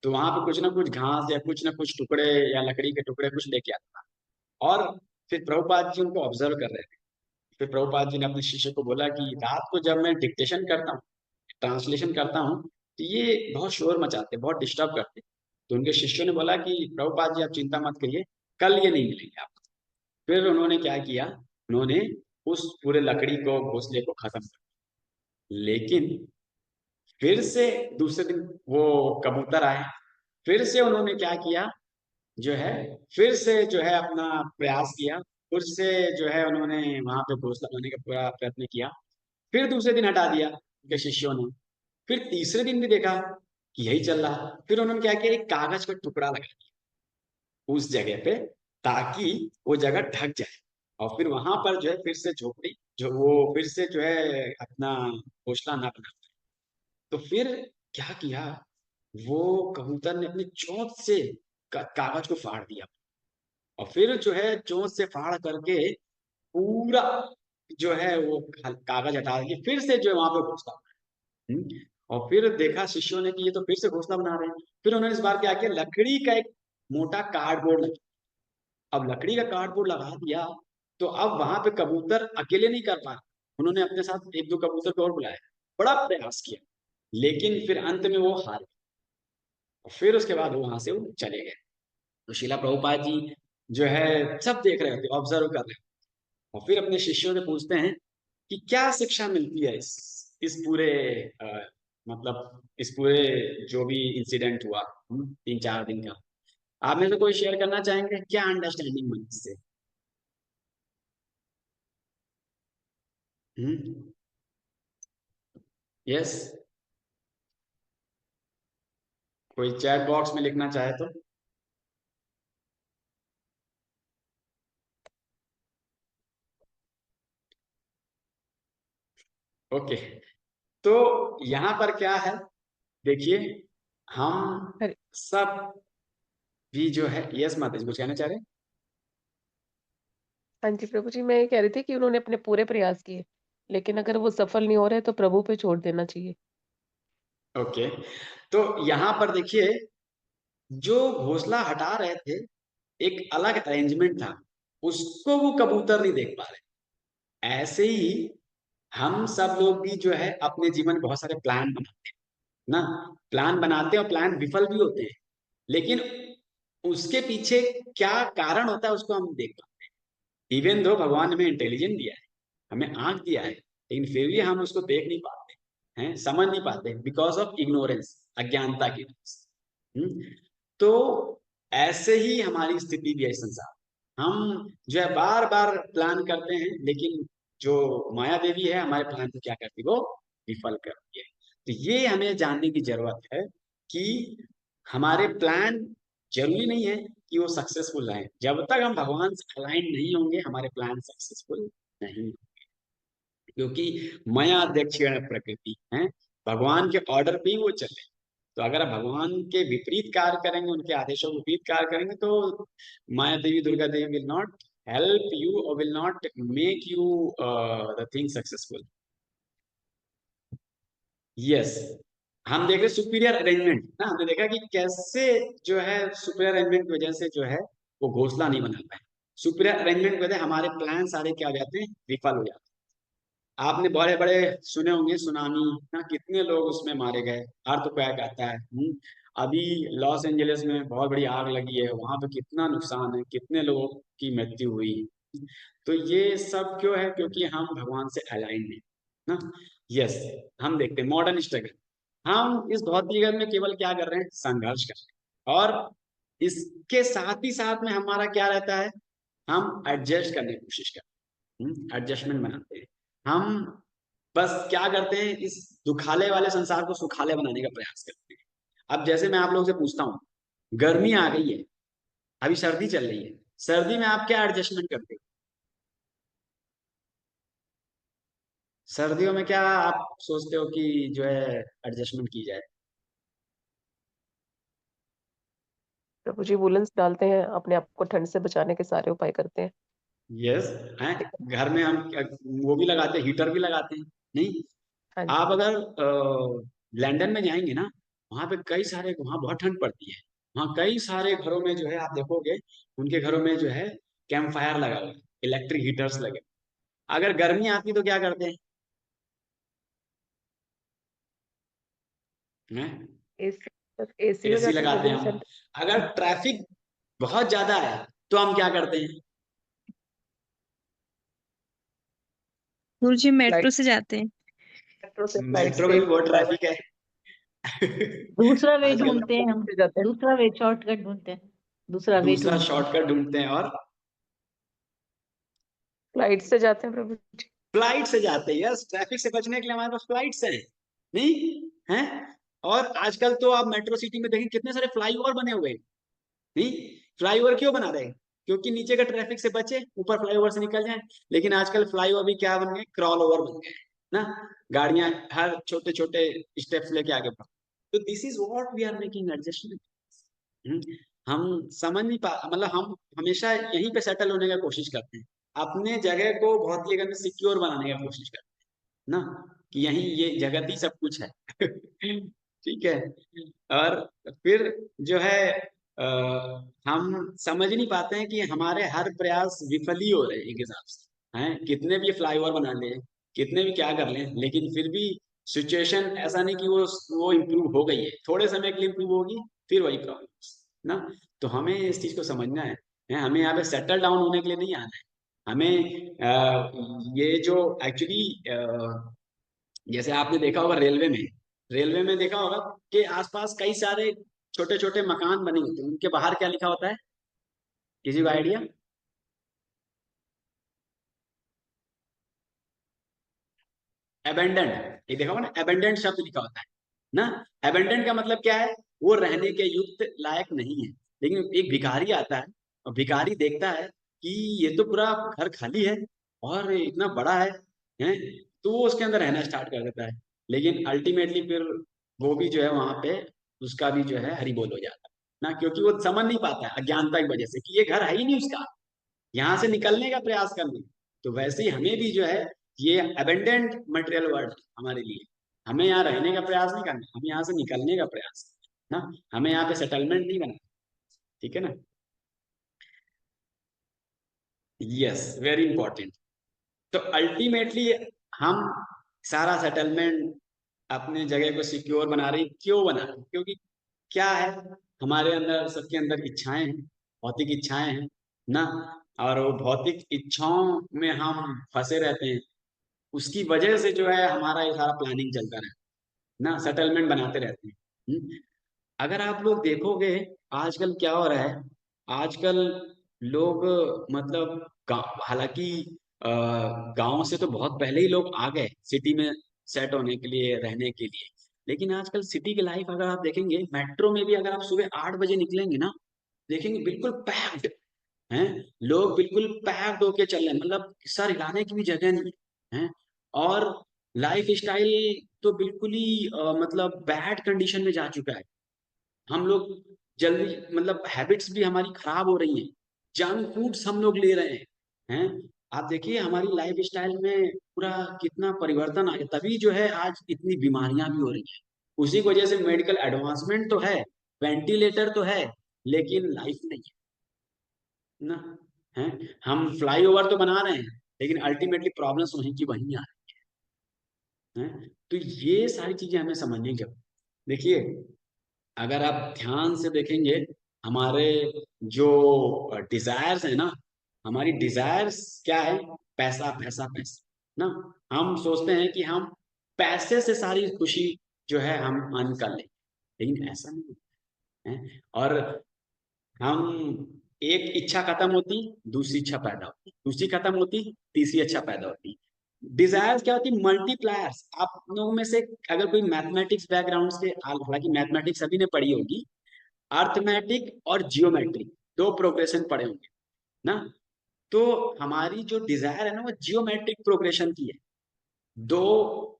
तो वहां पे कुछ ना कुछ घास या कुछ ना कुछ टुकड़े या लकड़ी के टुकड़े कुछ लेके आता था। और फिर प्रभुपाद जी उनको ऑब्जर्व कर रहे थे। फिर प्रभुपाद जी ने अपने शिष्य को बोला कि रात को जब मैं डिक्टेशन करता हूँ, ट्रांसलेशन करता हूँ, तो ये बहुत शोर मचाते, बहुत डिस्टर्ब करते। तो उनके शिष्यों ने बोला कि प्रभुपाद जी आप चिंता मत करिए, कल ये नहीं मिलेंगे आपको। फिर उन्होंने क्या किया, उन्होंने उस पूरे लकड़ी को घोंसले को खत्म कर दिया। लेकिन फिर से दूसरे दिन वो कबूतर आए, फिर से उन्होंने क्या किया, जो है फिर से जो है अपना प्रयास किया, फिर से जो है उन्होंने वहां पे घोंसला बनाने का पूरा प्रयत्न किया। फिर दूसरे दिन हटा दिया उनके शिष्यों ने। फिर तीसरे दिन भी देखा कि यही चल रहा। फिर उन्होंने क्या किया, एक कागज का टुकड़ा लगा दिया उस जगह पे ताकि वो जगह ढक जाए। और फिर वहां पर जो है फिर से झोपड़ी जो वो फिर से जो है अपना घोंसला ना बना। तो फिर क्या किया, वो कबूतर ने अपनी चोंच से कागज को फाड़ दिया। और फिर जो है चोंच से फाड़ करके पूरा जो है वो कागज हटा के फिर से जो है वहां पे घोंसला बनाया। और फिर देखा शिष्यों ने कि ये तो फिर से घोंसला बना रहे हैं। फिर उन्होंने इस बार क्या किया, लकड़ी का एक मोटा कार्डबोर्ड लगा। अब लकड़ी का कार्डबोर्ड लगा दिया तो अब वहां पे कबूतर अकेले नहीं कर पा रहे। उन्होंने अपने साथ एक दो कबूतर को और बुलाया, बड़ा प्रयास किया, लेकिन फिर अंत में वो हार गए। और फिर उसके बाद वो वहां से वो चले गए। तो शिला प्रभुपाद जी जो है सब देख रहे थे, ऑब्जर्व कर रहे थे। और फिर अपने शिष्यों से पूछते हैं कि क्या शिक्षा मिलती है इस पूरे मतलब इस पूरे जो भी इंसिडेंट हुआ 3-4 दिन का, आप में से कोई शेयर करना चाहेंगे क्या अंडरस्टैंडिंग बनी इससे? यस, कोई चैट बॉक्स में लिखना चाहे तो। ओके, तो यहाँ पर क्या है, देखिए हम हरे सब भी जो है, यस माता जी कुछ कहना चाह रहे हैं? हाँ जी प्रभु जी, मैं ये कह रही थी कि उन्होंने अपने पूरे प्रयास किए, लेकिन अगर वो सफल नहीं हो रहे तो प्रभु पे छोड़ देना चाहिए। ओके, तो यहाँ पर देखिए, जो घोंसला हटा रहे थे एक अलग अरेंजमेंट था, उसको वो कबूतर नहीं देख पा रहे। ऐसे ही हम सब लोग भी जो है अपने जीवन में बहुत सारे प्लान बनाते हैं ना, प्लान बनाते हैं और प्लान विफल भी होते हैं, लेकिन उसके पीछे क्या कारण होता है उसको हम देख पाते हैं। इवन दो भगवान हमें इंटेलिजेंस दिया है, हमें आंख दिया है, लेकिन फिर भी हम उसको देख नहीं पाते हैं, समझ नहीं पाते, बिकॉज ऑफ इग्नोरेंस, अज्ञानता की वजह से। तो ऐसे ही हमारी स्थिति भी है इस संसार। हम जो है बार बार प्लान करते हैं, लेकिन जो माया देवी है हमारे प्लान को क्या करती है, वो विफल करती है। तो ये हमें जानने की जरूरत है कि हमारे प्लान जरूरी नहीं है कि वो सक्सेसफुल रहे। जब तक हम भगवान से अलाइन नहीं होंगे हमारे प्लान सक्सेसफुल नहीं, क्योंकि माया अध्यक्षीण प्रकृति है, भगवान के ऑर्डर पे ही वो चले। तो अगर आप भगवान के विपरीत कार्य करेंगे, उनके आदेशों के विपरीत कार्य करेंगे, तो माया देवी Durga Devi will not help you और will not make you the thing successful. Yes, हम देख रहे सुपीरियर अरेंजमेंट ना, हमने देखा कि कैसे जो है सुपीरियर अरेंजमेंट की वजह से जो है वो घोंसला नहीं बना पाए। सुपीरियर अरेंजमेंट की वजह हमारे प्लान सारे क्या हो जाते हैं, विफल हो जाते हैं। आपने बड़े बड़े सुने होंगे सुनामी ना, कितने लोग उसमें मारे गए, अर्थक्वेक आता है। अभी लॉस एंजलिस में बहुत बड़ी आग लगी है, वहां पे कितना नुकसान है, कितने लोगों की मृत्यु हुई। तो ये सब क्यों है, क्योंकि हम भगवान से अलाइन नहीं ना। यस, हम देखते हैं मॉडर्न स्ट्रगल, हम इस भौतिक जगत में केवल क्या कर रहे हैं, संघर्ष कर रहे हैं, और इसके साथ ही साथ में हमारा क्या रहता है, हम एडजस्ट करने की कोशिश करते हैं, एडजस्टमेंट बनाते हैं। हम बस क्या करते हैं, इस दुखाले वाले संसार को सुखाले बनाने का प्रयास करते हैं। अब जैसे मैं आप लोगों से पूछता हूँ, गर्मी आ गई है, अभी सर्दी चल रही है, सर्दी में आप क्या एडजस्टमेंट करते हो? सर्दियों में क्या आप सोचते हो कि जो है एडजस्टमेंट की जाए? प्रभु जी वुलन्स डालते हैं, अपने आप को ठंड से बचाने के सारे उपाय करते हैं। यस, हैं, घर में हम वो भी लगाते हैं, हीटर भी लगाते हैं, नहीं? हाँ जी। आप अगर लंदन में जाएंगे ना, वहां पे कई सारे, वहां बहुत ठंड पड़ती है, वहां कई सारे घरों में जो है आप देखोगे, उनके घरों में जो है कैंप फायर लगा हुआ है, इलेक्ट्रिक हीटर्स लगे। अगर गर्मी आती तो क्या करते हैं? एसी, एसी हो एसी जाते हैं लगाते प्रभु हैं जी हम। सेंटर। अगर ट्रैफिक बहुत ज्यादा है तो हम क्या करते हैं? गुरुजी फ्लाइट, मेट्रो से जाते हैं। मेट्रो से, फ्लाइट मेट्रो से, में भी बहुत बाय ट्रैफिक है। दूसरा वे आजकल ढूंढते हैं हम। से जाते हैं। दूसरा वे शॉर्टकट ढूंढते हैं। दूसरा वे दूसरा ढूंढते हैं। शॉर्टकट ढूंढते हैं, और फ्लाइट से जाते हैं प्रभु जी। फ्लाइट से जाते हैं। यस, ट्रैफिक से बचने के लिए हमारे पास फ्लाइट्स हैं, नहीं हैं? और आजकल तो आप मेट्रो सिटी में देखें कितने सारे फ्लाईओवर बने हुए हैं, नहीं? फ्लाईओवर क्यों बना रहे हैं? क्योंकि नीचे का ट्रैफिक से बचे, ऊपर फ्लाईओवर से निकल जाए। लेकिन आजकल फ्लाईओवर भी क्या बन गए, क्रॉल ओवर बन गए ना, गाड़ियां हर छोटे छोटे स्टेप्स लेके आगे बढ़। तो this is what we are making adjustment. हम समझ नहीं पा, मतलब हम हमेशा यहीं पे सेटल होने का कोशिश करते हैं, अपने जगह को बहुत ही अगर सिक्योर बनाने का कोशिश करते हैं ना, कि यही ये जगत ही सब कुछ है। ठीक है, और फिर जो है हम समझ नहीं पाते हैं कि हमारे हर प्रयास विफल ही हो रहे हैं एक हिसाब से, हैं? कितने भी फ्लाईओवर बना लें, कितने भी क्या कर लें, लेकिन फिर भी सिचुएशन ऐसा नहीं कि वो इम्प्रूव हो गई है, थोड़े समय के लिए इम्प्रूव होगी, फिर वही प्रॉब्लम ना। तो हमें इस चीज को समझना है, हमें यहाँ पे सेटल डाउन होने के लिए नहीं आना है। हमें ये जो एक्चुअली जैसे आपने देखा होगा रेलवे में, रेलवे में देखा होगा कि आसपास कई सारे छोटे छोटे मकान बने होते हैं, उनके बाहर क्या लिखा होता है, किसी को आइडिया? अबेंडेंट, ये देखा होगा ना, अबेंडेंट शब्द लिखा होता है ना। अबेंडेंट का मतलब क्या है, वो रहने के युक्त लायक नहीं है। लेकिन एक भिखारी आता है और भिखारी देखता है कि ये तो पूरा घर खाली है और इतना बड़ा है, तो वो उसके अंदर रहना स्टार्ट कर देता है। लेकिन अल्टीमेटली फिर वो भी जो है वहां पे उसका भी जो है हरी बोल हो जाता है ना, क्योंकि वो समझ नहीं पाता है अज्ञानता की वजह से कि ये घर है ही नहीं उसका, यहाँ से निकलने का प्रयास करना। तो वैसे ही हमें भी जो है ये अबेंडेंट मटेरियल वर्ल्ड हमारे लिए, हमें यहाँ रहने का प्रयास नहीं करना, हमें यहाँ से निकलने का प्रयास ना, हमें यहाँ पे सेटलमेंट नहीं बनना, ठीक है ना। Yes, very important. तो अल्टीमेटली हम सारा सेटलमेंट अपने जगह को सिक्योर बना रहे हैं, क्यों बना रहे हैं, क्योंकि क्या है, हमारे अंदर सबके अंदर इच्छाएं हैं, भौतिक इच्छाएं हैं ना, और वो भौतिक इच्छाओं में हम फंसे रहते हैं। उसकी वजह से जो है हमारा ये सारा प्लानिंग चलता रहता है ना, सेटलमेंट बनाते रहते हैं। अगर आप लोग देखोगे आजकल क्या हो रहा है, आजकल लोग मतलब हालांकि गांव से तो बहुत पहले ही लोग आ गए सिटी में सेट होने के लिए, रहने के लिए। लेकिन आजकल सिटी की लाइफ अगर आप देखेंगे, मेट्रो में भी अगर आप सुबह 8 बजे निकलेंगे ना, देखेंगे बिल्कुल पैक्ड हैं, लोग बिल्कुल पैक्ड होके चल रहे हैं, मतलब सर हिलाने की भी जगह नहीं है। और लाइफ स्टाइल तो बिल्कुल ही मतलब बैड कंडीशन में जा चुका है। हम लोग जल्दी मतलब हैबिट्स भी हमारी खराब हो रही हैं, जंक फूड्स हम लोग ले रहे हैं। आप देखिए हमारी लाइफ स्टाइल में पूरा कितना परिवर्तन आ गया, तभी जो है आज इतनी बीमारियां भी हो रही हैं। उसी की वजह से मेडिकल एडवांसमेंट तो है, वेंटिलेटर तो है, लेकिन लाइफ नहीं है ना। है, हम फ्लाईओवर तो बना रहे हैं, लेकिन अल्टीमेटली प्रॉब्लम्स वहीं की वहीं आ रही हैं। तो ये सारी चीजें हमें समझनी चाहिए। देखिए अगर आप ध्यान से देखेंगे, हमारे जो डिजायर्स है ना, हमारी डिजायर्स क्या है, पैसा पैसा पैसा ना। हम सोचते हैं कि हम पैसे से सारी खुशी जो है हम अर्न कर लें, लेकिन ऐसा नहीं है। और हम एक इच्छा खत्म होती, दूसरी इच्छा पैदा होती, दूसरी खत्म होती, तीसरी इच्छा पैदा होती। डिजायर्स क्या होती, मल्टीप्लायर्स। आप लोगों में से अगर कोई मैथमेटिक्स बैकग्राउंड से, हालांकि मैथमेटिक्स सभी ने पढ़ी होगी, अर्थमेटिक और जियोमेट्री, दो प्रोग्रेशन पढ़े होंगे ना। तो हमारी जो डिजायर है ना, वो जियोमेट्रिक प्रोग्रेशन की है। 2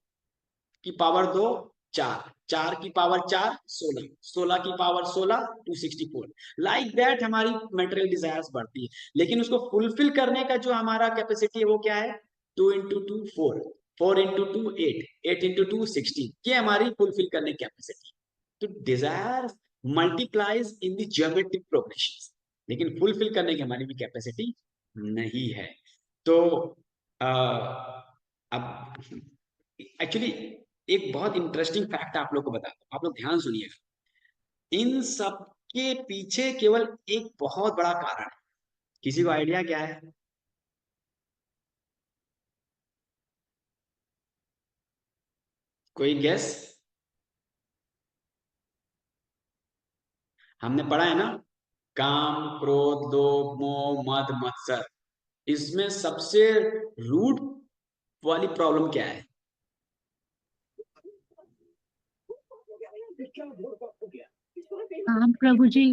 की पावर 2 4, 4 की पावर 4 16, 16 की पावर 16 264। लाइक दैट हमारी मेटेरियल डिजायर्स बढ़ती है, लेकिन उसको फुलफिल करने का जो हमारा कैपेसिटी है वो क्या है, 2 × 2 4, 4 × 2 8, 8 × 2 16, ये हमारी फुलफिल करने की कैपेसिटी। तो desire multiplies in the geometric progression, लेकिन फुलफिल करने की हमारी भी कैपेसिटी नहीं है। तो अब एक्चुअली एक बहुत इंटरेस्टिंग फैक्ट आप लोग को बताता हूं, आप लोग ध्यान सुनिएगा। इन सब के पीछे केवल एक बहुत बड़ा कारण है, किसी को आइडिया क्या है? कोई गेस? हमने पढ़ा है ना, काम क्रोध लोभ मोह मद मत्सर, इसमें सबसे रूट वाली प्रॉब्लम क्या है? हाँ प्रभु जी।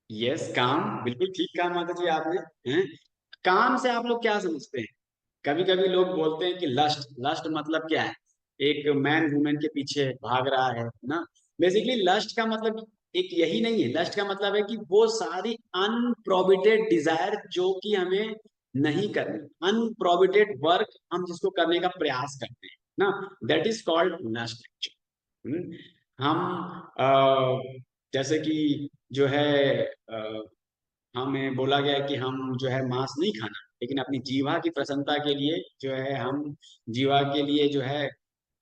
यस, काम, बिल्कुल ठीक कहा माता जी आपने। हैं, काम से आप लोग क्या समझते हैं? कभी कभी लोग बोलते हैं कि लस्ट, लस्ट मतलब क्या है, एक मैन वुमेन के पीछे भाग रहा है ना। बेसिकली लस्ट का मतलब एक यही नहीं है, लस्ट का मतलब है कि वो सारी अनप्रोबिटेड डिजायर जो कि हमें नहीं करनी, अनप्रोबिटेड वर्क हम जिसको करने का प्रयास करते हैं ना, दैट इज कॉल्ड लस्ट। हम जैसे कि जो है हमें बोला गया है कि हम जो है मांस नहीं खाना, लेकिन अपनी जीवा की प्रसन्नता के लिए जो है हम जीवा के लिए जो है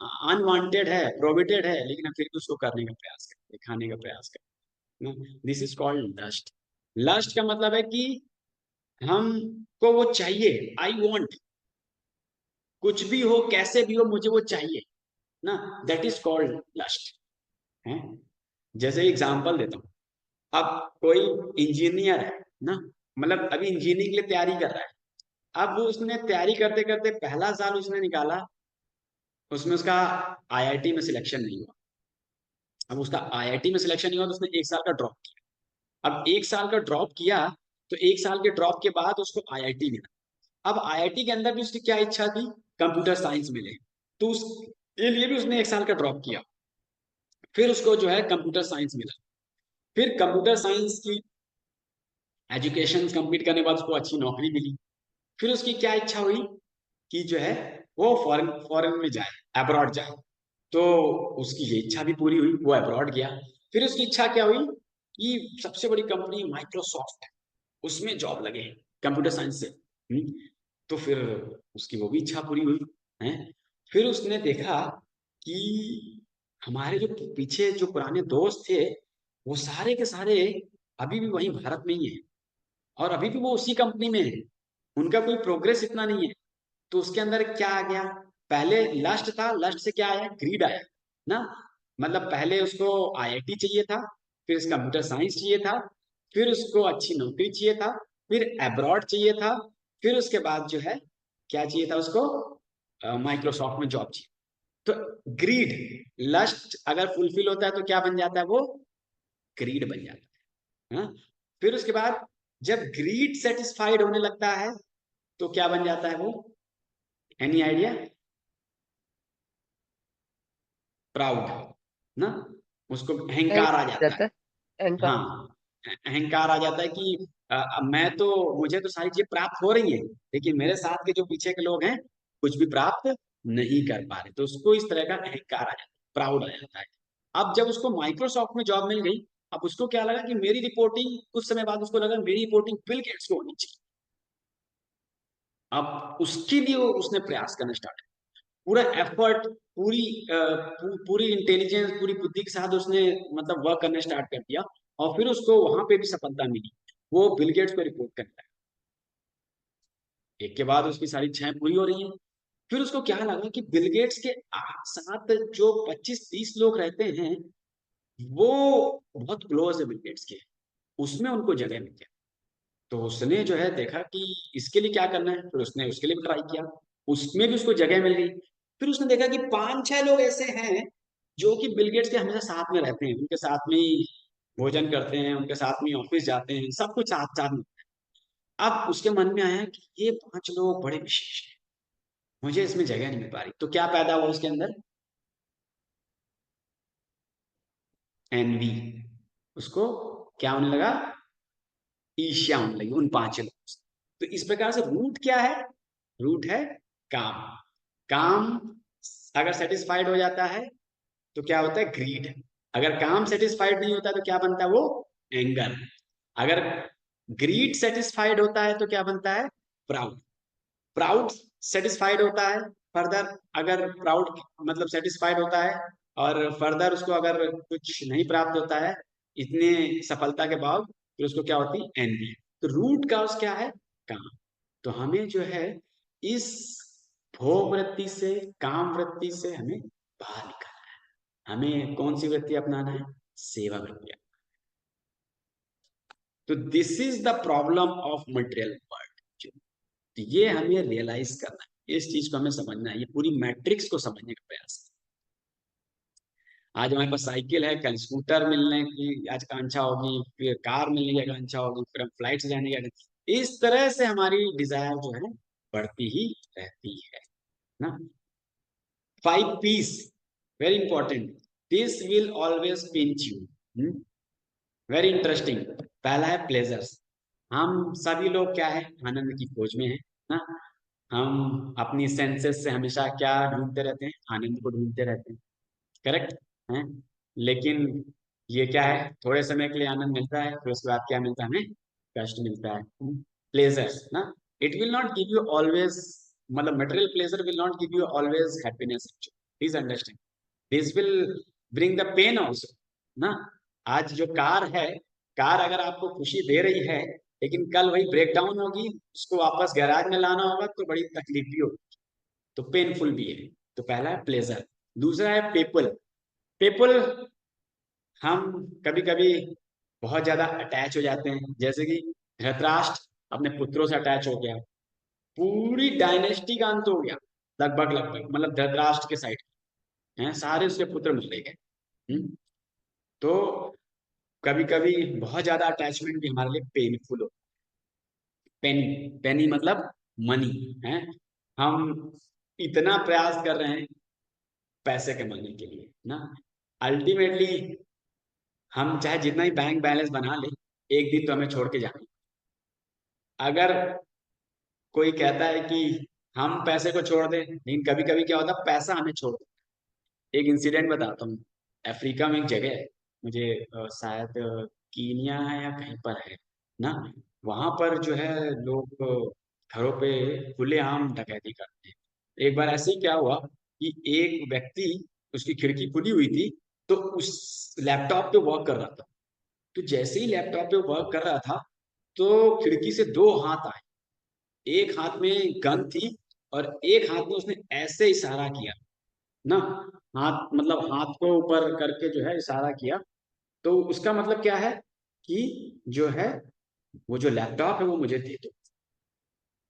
अनवांटेड है, प्रोहिबिटेड है, लेकिन हम फिर भी उसको करने का प्रयास करते हैं, खाने का प्रयास करते हैं। This is called lust. Lust का मतलब है कि हमको वो चाहिए, आई वॉन्ट, कुछ भी हो कैसे भी हो मुझे वो चाहिए। ना, दैट इज कॉल्ड लस्ट है। जैसे एग्जांपल देता हूँ, अब कोई इंजीनियर है ना, मतलब अभी इंजीनियरिंग के लिए तैयारी कर रहा है। अब उसने तैयारी करते करते पहला साल उसने निकाला, उसमें उसका आईआईटी में सिलेक्शन नहीं हुआ। अब उसका आईआईटी में सिलेक्शन नहीं हुआ तो उसने एक साल का ड्रॉप किया। अब एक साल का ड्रॉप किया तो एक साल के ड्रॉप के बाद उसको आईआईटी मिला। अब आईआईटी के अंदर भी उसकी क्या इच्छा थी, कंप्यूटर साइंस मिले, तो उसके लिए भी उसने एक साल का ड्रॉप किया। फिर उसको जो है कंप्यूटर साइंस मिला। फिर कंप्यूटर साइंस की एजुकेशन कंप्लीट करने के बाद उसको अच्छी नौकरी मिली। फिर उसकी क्या इच्छा हुई कि जो है वो फॉरेन फॉरेन में जाए, अब्रॉड जाए। तो उसकी ये इच्छा भी पूरी हुई, वो अब्रॉड गया। फिर उसकी इच्छा क्या हुई कि सबसे बड़ी कंपनी माइक्रोसॉफ्ट है, उसमें जॉब लगे कंप्यूटर साइंस से। तो फिर उसकी वो भी इच्छा पूरी हुई है। फिर उसने देखा कि हमारे जो पीछे जो पुराने दोस्त थे वो सारे के सारे अभी भी वहीं भारत में ही है, और अभी भी वो उसी कंपनी में है, उनका कोई प्रोग्रेस इतना नहीं है। तो उसके अंदर क्या आ गया, पहले लस्ट था, लस्ट से क्या आया, ग्रीड आया ना। मतलब पहले उसको आईआईटी चाहिए था, फिर कंप्यूटर साइंस चाहिए था, फिर उसको अच्छी नौकरी चाहिए था, फिर अब्रॉड चाहिए था, फिर उसके बाद जो है क्या चाहिए था उसको, माइक्रोसॉफ्ट में जॉब चाहिए। तो ग्रीड, लस्ट अगर फुलफिल होता है तो क्या बन जाता है, वो ग्रीड बन जाता है। हाँ? फिर उसके बाद जब ग्रीड सेटिस्फाइड होने लगता है तो क्या बन जाता है वो, एनी आइडिया, प्राउड ना, उसको अहंकार आ जाता है। जाता है अहंकार। हाँ, अहंकार आ जाता है कि मैं तो, मुझे तो सारी चीजें प्राप्त हो रही हैं, लेकिन मेरे साथ के जो पीछे के लोग हैं कुछ भी प्राप्त नहीं कर पा रहे। तो उसको इस तरह का अहंकार आ जाता है, प्राउड आ जाता है। अब जब उसको माइक्रोसॉफ्ट में जॉब मिल गई, अब उसको क्या लगा कि मेरी रिपोर्टिंग, कुछ समय बाद उसको लगा मेरी रिपोर्टिंग बिल गेट्स को होनी चाहिए। अब उसके लिए उसने प्रयास करना स्टार्ट, पूरा एफर्ट, पूरी पूरी इंटेलिजेंस, पूरी बुद्धि के साथ उसने मतलब वर्क करना स्टार्ट कर दिया, और फिर उसको वहां पे भी सफलता मिली। वो बिल गेट्स को रिपोर्ट करता है, एक के बाद उसकी सारी इच्छाएं पूरी हो रही हैं। फिर उसको क्या लगा कि बिल गेट्स के साथ जो 25-30 लोग रहते हैं वो बहुत क्लोज है बिल गेट्स के, उसमें उनको जगह मिल गया। तो उसने जो है देखा कि इसके लिए क्या करना है, फिर उसने उसके लिए भी ट्राई किया, उसमें भी उसको जगह मिल गई। फिर उसने देखा कि 5-6 लोग ऐसे हैं जो कि बिल गेट्स के हमेशा साथ में रहते हैं, उनके साथ में ही भोजन करते हैं, उनके साथ में ऑफिस जाते हैं, सब कुछ साथ साथ में। अब उसके मन में आया कि ये 5 लोग बड़े विशेष हैं, मुझे इसमें जगह नहीं मिल पा रही। तो क्या पैदा हुआ उसके अंदर, एनवी, उसको क्या होने लगा, ईर्ष्या होने लगी उन 5 लोगों से। तो इस प्रकार से रूट क्या है, रूट है काम। काम अगर सेटिस्फाइड हो जाता है तो क्या होता है, ग्रीड। अगर काम सेटिस्फाइड नहीं होता तो क्या बनता है वो, एंगर। अगर ग्रीड सेटिस्फाइड होता है तो क्या बनता है, प्राउड। प्राउड सेटिस्फाइड होता है, फर्दर अगर प्राउड मतलब सेटिस्फाइड होता है और फर्दर उसको अगर कुछ नहीं प्राप्त होता है इतने सफलता के बाद, फिर उसको क्या होती है, एनवी। तो रूट काज क्या है, काम। तो हमें जो है इस भोग वृत्ति से, काम वृत्ति से हमें बाहर निकलना है। हमें कौन सी वृत्ति अपनाना है, सेवा वृत्ति। तो this is the problem of material world. तो ये हमें रियलाइज करना है, इस चीज को हमें समझना है, ये पूरी मैट्रिक्स को समझने का प्रयास है। आज हमारे पास साइकिल है, कल स्कूटर मिलने की आज आकांक्षा होगी, फिर कार मिलने की आकांक्षा होगी, फिर हम फ्लाइट से जाने की आकांक्षा। इस तरह से हमारी डिजायर जो है बढ़ती ही रहती है ना। 5 P's very important, this will always pinch you, very interesting. पहला है प्लेजर्स। हम सभी लोग क्या है, आनंद की खोज में है ना। हम अपनी सेंसेस से हमेशा क्या ढूंढते रहते हैं, आनंद को ढूंढते रहते हैं, करेक्ट है। लेकिन ये क्या है, थोड़े समय के लिए आनंद मिलता है, फिर उसके बाद क्या मिलता है, हमें कष्ट मिलता है। प्लेजर्स ना, it will not give you always, मतलब material pleasure will not give you always happiness, please understand. This will bring the pain also ना। आज जो कार है, कार अगर आपको खुशी दे रही है, लेकिन कल वही ब्रेक डाउन होगी, उसको वापस गैराज में लाना होगा तो बड़ी तकलीफ भी होगी, तो पेनफुल भी है। तो पहला है प्लेजर दूसरा है पेपल। पेपल, हम कभी कभी बहुत ज्यादा अटैच हो जाते हैं, जैसे कि धृतराष्ट्र अपने पुत्रों से अटैच हो गया, पूरी डायनेस्टी का अंत हो गया, लगभग लगभग, मतलब धृतराष्ट्र के साइड हैं, सारे उसके पुत्र मारे गए। तो कभी कभी बहुत ज्यादा अटैचमेंट भी हमारे लिए पेनफुल हो। पेनी, पेनी मतलब मनी है। हम इतना प्रयास कर रहे हैं पैसे कमाने के लिए ना, अल्टीमेटली हम चाहे जितना ही बैंक बैलेंस बना ले, एक दिन तो हमें छोड़ के जाना। अगर कोई कहता है कि हम पैसे को छोड़ दें, लेकिन कभी कभी क्या होता है, पैसा हमें छोड़ देता है। एक इंसिडेंट बताता हूँ। अफ्रीका में एक जगह है, मुझे शायद कीनिया है या कहीं पर है ना, वहां पर जो है लोग घरों पे खुलेआम डकैती करते हैं। एक बार ऐसे ही क्या हुआ कि एक व्यक्ति, उसकी खिड़की खुली हुई थी, तो उस लैपटॉप पे वर्क कर रहा था। तो जैसे ही लैपटॉप पे वर्क कर रहा था, तो खिड़की से दो हाथ आए। एक हाथ में गन थी और एक हाथ में उसने ऐसे इशारा किया ना, हाथ मतलब हाथ को ऊपर करके जो है इशारा किया। तो उसका मतलब क्या है कि जो है वो जो लैपटॉप है वो मुझे दे दो।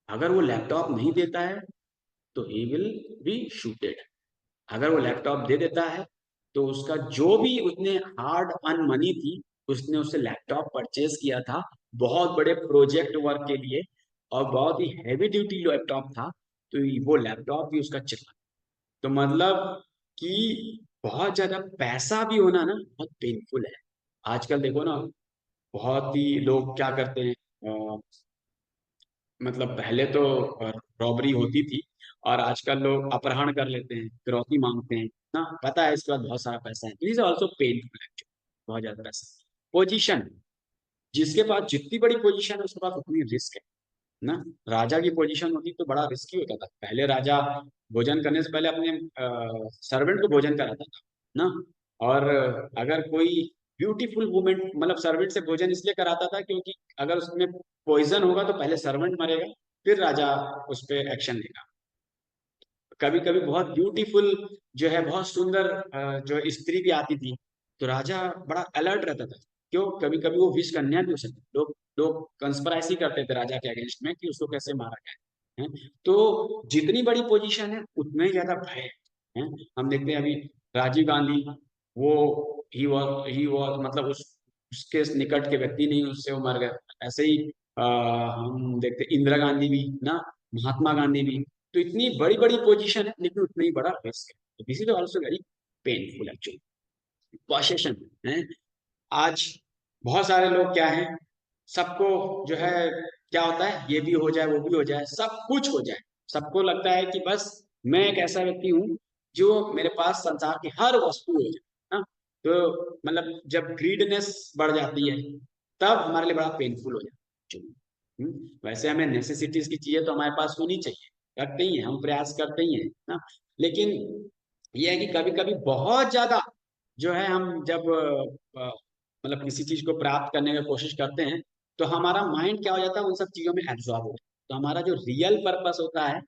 अगर वो लैपटॉप नहीं देता है तो ही विल बी शूटेड। अगर वो लैपटॉप दे देता है तो उसका जो भी उसने हार्ड अर्न मनी थी, उसने उससे लैपटॉप परचेज किया था बहुत बड़े प्रोजेक्ट वर्क के लिए, और बहुत ही हैवी ड्यूटी लैपटॉप था, तो वो लैपटॉप भी उसका चला। तो मतलब कि बहुत ज्यादा पैसा भी होना ना बहुत पेनफुल है। आजकल देखो ना, बहुत ही लोग क्या करते हैं, मतलब पहले तो रॉबरी होती थी, और आजकल लोग अपहरण कर लेते हैं, फिरौती मांगते हैं ना, पता है इसके बाद बहुत सारा पैसा है। दिस ऑल्सो पेनफुल एक्चुअली, बहुत ज्यादा पैसा। पोजीशन, जिसके पास जितनी बड़ी पोजीशन है उसके पास उतनी रिस्क है ना। राजा की पोजीशन होती तो बड़ा रिस्की होता था। पहले राजा भोजन करने से पहले अपने सर्वेंट को भोजन कराता था ना। और अगर कोई ब्यूटीफुल वुमेन, मतलब सर्वेंट से भोजन इसलिए कराता था क्योंकि अगर उसमें पॉइजन होगा तो पहले सर्वेंट मरेगा, फिर राजा उस पर एक्शन लेगा। कभी कभी बहुत ब्यूटीफुल जो है, बहुत सुंदर जो स्त्री भी आती थी, तो राजा बड़ा अलर्ट रहता था। क्यों? कभी कभी वो विष कन्या भी हो सकती। लोग लोग कंस्पिरेसी करते थे राजा के अगेंस्ट में कि उसको कैसे मारा जाए है। तो जितनी बड़ी पोजीशन है उतना ही ज्यादा भय है। हम देखते हैं अभी राजीव गांधी, वो ही वॉज मतलब उसके निकट के व्यक्ति नहीं, उससे वो मर गए। ऐसे ही हम देखते इंदिरा गांधी भी ना, महात्मा गांधी भी। तो इतनी बड़ी बड़ी पोजीशन है लेकिन उतना ही बड़ा रिस्क है। This is also very painful actually. Possession है। आज बहुत सारे लोग क्या हैं, सबको जो है क्या होता है, ये भी हो जाए वो भी हो जाए, सब कुछ हो जाए। सबको लगता है कि बस मैं एक ऐसा व्यक्ति हूँ जो मेरे पास संसार की हर वस्तु हो जाए ना। तो मतलब जब ग्रीडनेस बढ़ जाती है तब हमारे लिए बड़ा पेनफुल हो जाता है। वैसे हमें नेसेसिटीज की चीजें तो हमारे पास होनी चाहिए, करते ही हैं हम, प्रयास करते ही हैं ना। लेकिन यह है कि कभी कभी बहुत ज्यादा जो है, हम जब मतलब किसी चीज को प्राप्त करने की कोशिश करते हैं, तो हमारा माइंड क्या हो जाता है, उन सब चीजों में एब्जॉर्ब हो जाता है। तो हमारा जो रियल पर्पस होता है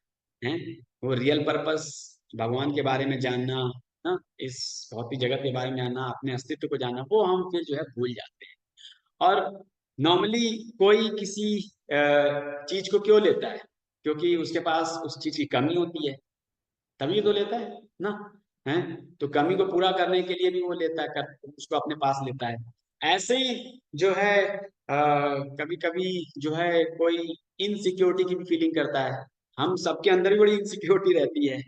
वो रियल पर्पस भगवान के बारे में जानना ना, इस भौतिक जगत के बारे में जानना, अपने अस्तित्व को जानना, वो हम फिर जो है भूल जाते हैं। और नॉर्मली कोई किसी चीज को क्यों लेता है? क्योंकि उसके पास उस चीज की कमी होती है, तभी तो लेता है ना। है, तो कमी को पूरा करने के लिए भी वो लेता है, उसको अपने पास लेता है। ऐसे ही जो है कभी कभी जो है कोई इनसिक्योरिटी की भी फीलिंग करता है। हम सबके अंदर भी बड़ी इनसिक्योरिटी रहती है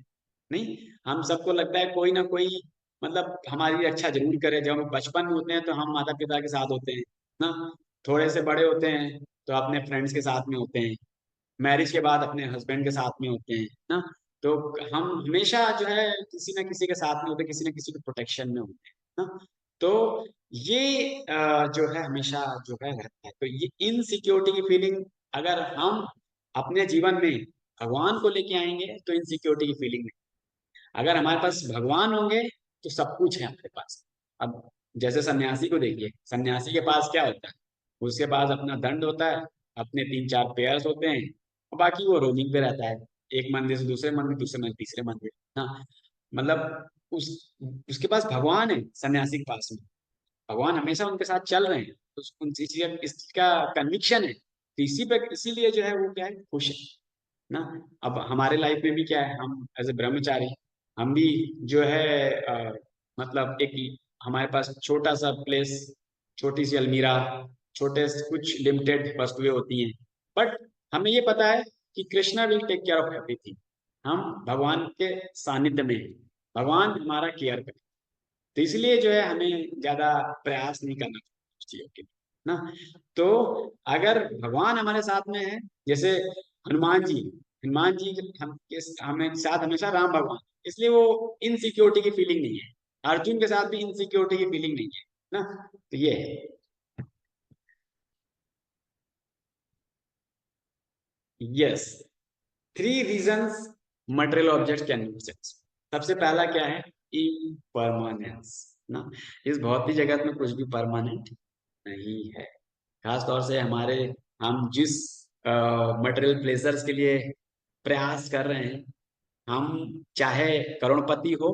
नहीं, हम सबको लगता है कोई ना कोई मतलब हमारी रक्षा जरूर करे। जब हम बचपन में होते हैं तो हम माता पिता के साथ होते हैं ना, थोड़े से बड़े होते हैं तो अपने फ्रेंड्स के साथ में होते हैं, मैरिज के बाद अपने हस्बैंड के साथ में होते हैं ना। तो हम हमेशा जो है किसी ना किसी के साथ में होते हैं, किसी ना किसी के प्रोटेक्शन में होते हैं ना। तो ये जो है हमेशा जो है रहता है। तो ये इनसिक्योरिटी की फीलिंग अगर हम अपने जीवन में भगवान को लेके आएंगे तो इनसिक्योरिटी की फीलिंग नहीं। अगर हमारे पास भगवान होंगे तो सब कुछ है हमारे पास। अब जैसे सन्यासी को देखिए, सन्यासी के पास क्या होता है, उसके पास अपना दंड होता है, अपने 3-4 पेयर्स होते हैं, और बाकी वो रोमिंग पे रहता है, एक मंदिर से दूसरे मंदिर, दूसरे मंदिर तीसरे मंदिर ना। मतलब उस उसके पास भगवान है, सन्यासी के पास में भगवान हमेशा उनके साथ चल रहे हैं, तो इसका कन्विक्शन है, तो इसीलिए जो है वो क्या है, खुश है ना। अब हमारे लाइफ में भी क्या है, हम एज ए ब्रह्मचारी, हम भी जो है मतलब एक हमारे पास छोटा सा प्लेस, छोटी सी अलमीरा, छोटे से कुछ लिमिटेड वस्तुएं होती हैं, बट हमें ये पता है कि Krishna will take care of everything. हम भगवान के सानिध्य में हैं, भगवान हमारा केयर करें, तो इसलिए जो है हमें ज्यादा प्रयास नहीं करना चाहिए के लिए ना। तो अगर भगवान हमारे साथ में है, जैसे हनुमान जी हमें साथ हमेशा राम भगवान, इसलिए वो इनसिक्योरिटी की फीलिंग नहीं है। अर्जुन के साथ भी इनसिक्योरिटी की फीलिंग नहीं है ना, तो ये है। Yes, 3 reasons material object can be sense. सबसे पहला क्या है, इम्परमानेंस ना। इस भौतिक जगत में कुछ भी परमानेंट नहीं है। खास तौर से हम जिस मटेरियल प्लेजर्स के लिए प्रयास कर रहे हैं, हम चाहे करोड़पति हो,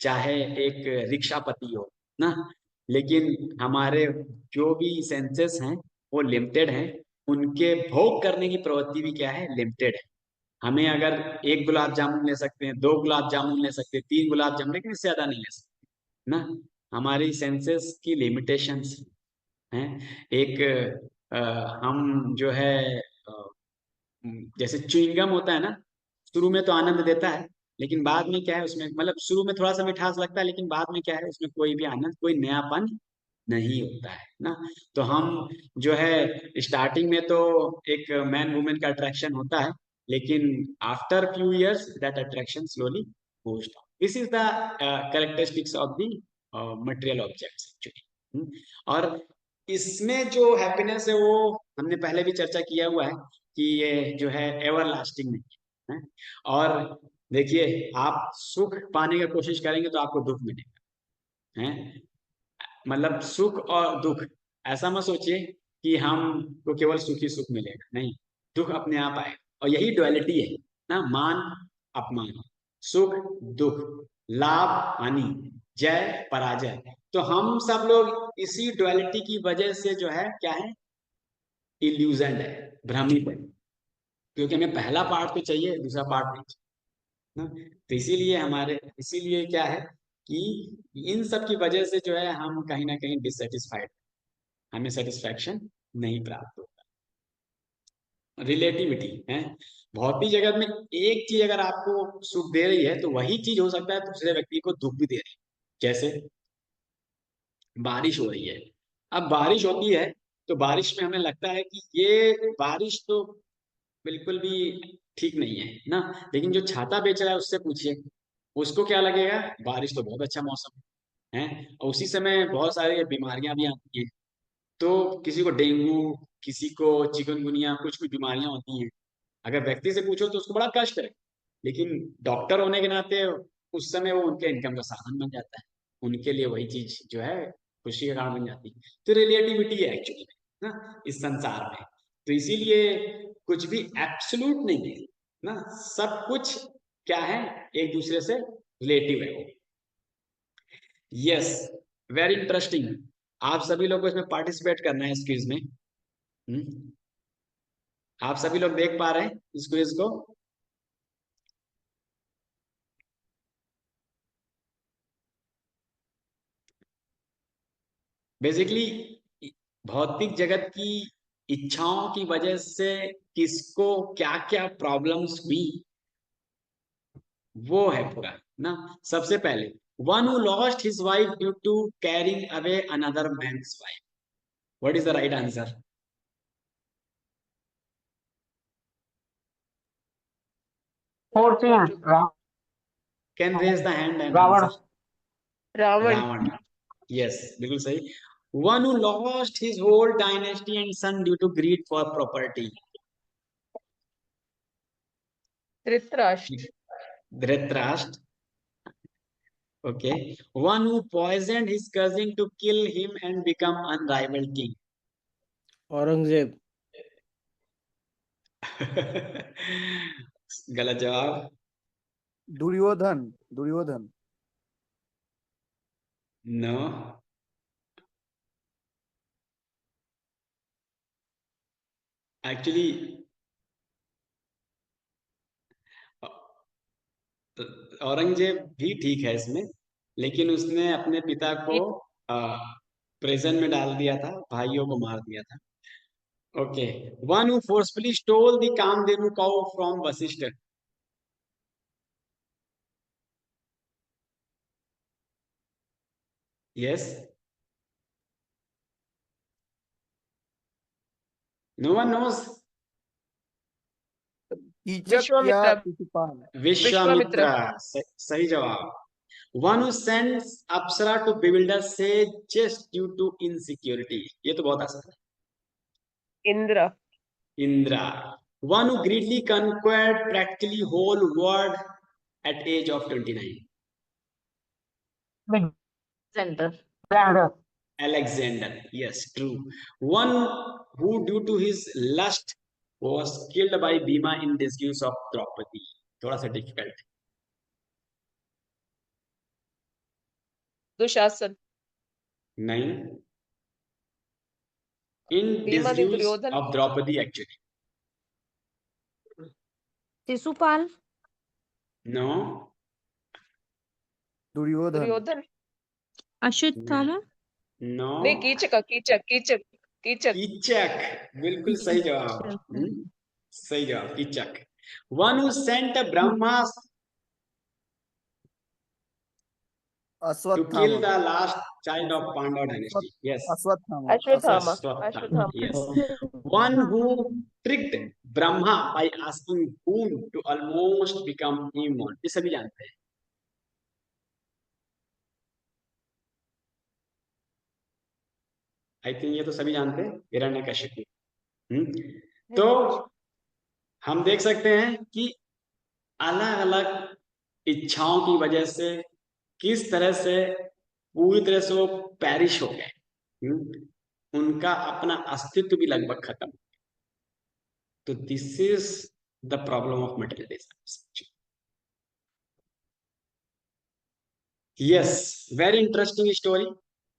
चाहे एक रिक्शापति हो ना, लेकिन हमारे जो भी सेंसेस हैं वो लिमिटेड हैं, उनके भोग करने की प्रवृत्ति भी क्या है, लिमिटेड है। हमें अगर 1 गुलाब जामुन ले सकते हैं, 2 गुलाब जामुन ले सकते हैं, 3 गुलाब जामुन, लेकिन इससे ज्यादा नहीं ले सकते ना। हमारी सेंसेस की लिमिटेशंस हैं। एक हम जो है जैसे च्युइंगम होता है ना, शुरू में तो आनंद देता है, लेकिन बाद में क्या है उसमें, मतलब शुरू में थोड़ा सा मिठास लगता है, लेकिन बाद में क्या है उसमें कोई भी आनंद, कोई नयापन नहीं होता है ना। तो हम जो है स्टार्टिंग में तो एक मैन वुमेन का अट्रैक्शन होता है, लेकिन after few years that attraction slowly goes down. This is the characteristics of the material objects actually. और इसमें जो हैप्पीनेस है वो हमने पहले भी चर्चा किया हुआ है कि ये जो है एवर लास्टिंग नहीं है। और देखिए, आप सुख पाने की कोशिश करेंगे तो आपको दुख मिलेगा है। मतलब सुख और दुख, ऐसा मत सोचिए कि हमको केवल सुख ही सुख मिलेगा, नहीं, दुख अपने आप आएगा। और यही डुअलिटी है ना, मान अपमान, सुख दुख, लाभ हानि, जय पराजय। तो हम सब लोग इसी डुअलिटी की वजह से जो है क्या है, इल्यूजन है, भ्रमित है, क्योंकि हमें पहला पार्ट तो चाहिए, दूसरा पार्ट नहीं चाहिए ना। तो इसीलिए क्या है कि इन सब की वजह से जो है हम कहीं ना कहीं डिससेटिस्फाइड, हमें सेटिस्फैक्शन नहीं प्राप्त होता। रिलेटिविटी है, भौतिक जगत में एक चीज अगर आपको सुख दे रही है तो वही चीज हो सकता है दूसरे व्यक्ति को दुख भी दे रही है। जैसे बारिश हो रही है, अब बारिश होती है तो बारिश में हमें लगता है कि ये बारिश तो बिल्कुल भी ठीक नहीं है ना, लेकिन जो छाता बेच रहा है उससे पूछिए, उसको क्या लगेगा, बारिश तो बहुत अच्छा मौसम है। और उसी समय बहुत सारी बीमारियां भी आती हैं, तो किसी को डेंगू, किसी को चिकनगुनिया, कुछ कुछ बीमारियां होती हैं। अगर व्यक्ति से पूछो तो उसको बड़ा कष्ट है, लेकिन डॉक्टर होने के नाते उस समय वो उनके इनकम का साधन बन जाता है, उनके लिए वही चीज जो है खुशी का कारण बन जाती है। तो रिलेटिविटी है एक्चुअली ना इस संसार में। तो इसीलिए कुछ भी एब्सोल्यूट नहीं है ना, सब कुछ क्या है, एक दूसरे से रिलेटिव है। Yes, very interesting. आप सभी लोग को इसमें पार्टिसिपेट करना है इस क्विज में। आप सभी लोग देख पा रहे हैं इस क्विज को? बेसिकली भौतिक जगत की इच्छाओं की वजह से किसको क्या क्या प्रॉब्लम्स हुई, वो है पूरा ना। सबसे पहले, one who lost his wife due to carrying away another man's wife, what is the right answer? Fourteen can raise the hand and Ravana. Answer. Ravana. Ravana, yes, बिल्कुल सही। One who lost his whole dynasty and son due to greed for property, Dhritarashtra. Dhritarashtra. Okay. One who poisoned his cousin to kill him and become unrivaled king. Aurangzeb. गलत जवाब। Duryodhan. Duryodhan. No, actually Aurangzeb भी ठीक है इसमें, लेकिन उसने अपने पिता को ये प्रिजन में डाल दिया था, भाइयों को मार दिया था। Okay, one who forcefully stole the Kamadhenu cow from Vashishtha. Yes, no one knows. Kichaka या विश्वामित्र। शिशुपाल। विश्वामित्र। विश्वामित्र, सही जवाब। One who sends apsara to bewilder sages due to insecurity, ये तो बहुत आसान इंद्र। है। Indra. One who greatly conquered practically whole world at age of 29, सेंटर ब्रैंडर। Alexander. Yes, true. One who due to his lust was killed by Bhima in disguise of Draupadi, थोड़ा सा difficult. Dushasan. नहीं, in भीमा ने disguise Duryodhan. of Draupadi actually. Shishupal. No, Duryodhan. Duryodhan. Ashwatthama. no, नहीं, कीचक कीचक कीचक कीचक। कीचक, बिल्कुल सही जवाब। सही जवाब, Kichaka. One who sent Brahma to kill Ashwatthama. the last child of Pandava dynasty. Yes, Ashwatthama. Ashwatthama. Ashwatthama. Ashwatthama. Yes. One who tricked Brahma by asking boon to almost become immortal. ये सभी जानते हैं। आई थिंक ये तो सभी जानते हैं, हिरण्यकशिपु। तो हम देख सकते हैं कि अलग अलग इच्छाओं की वजह से किस तरह से पूरी तरह से वो पैरिश हो गए। उनका अपना अस्तित्व भी लगभग खत्म। तो this is the problem of materialism. Yes, very interesting story.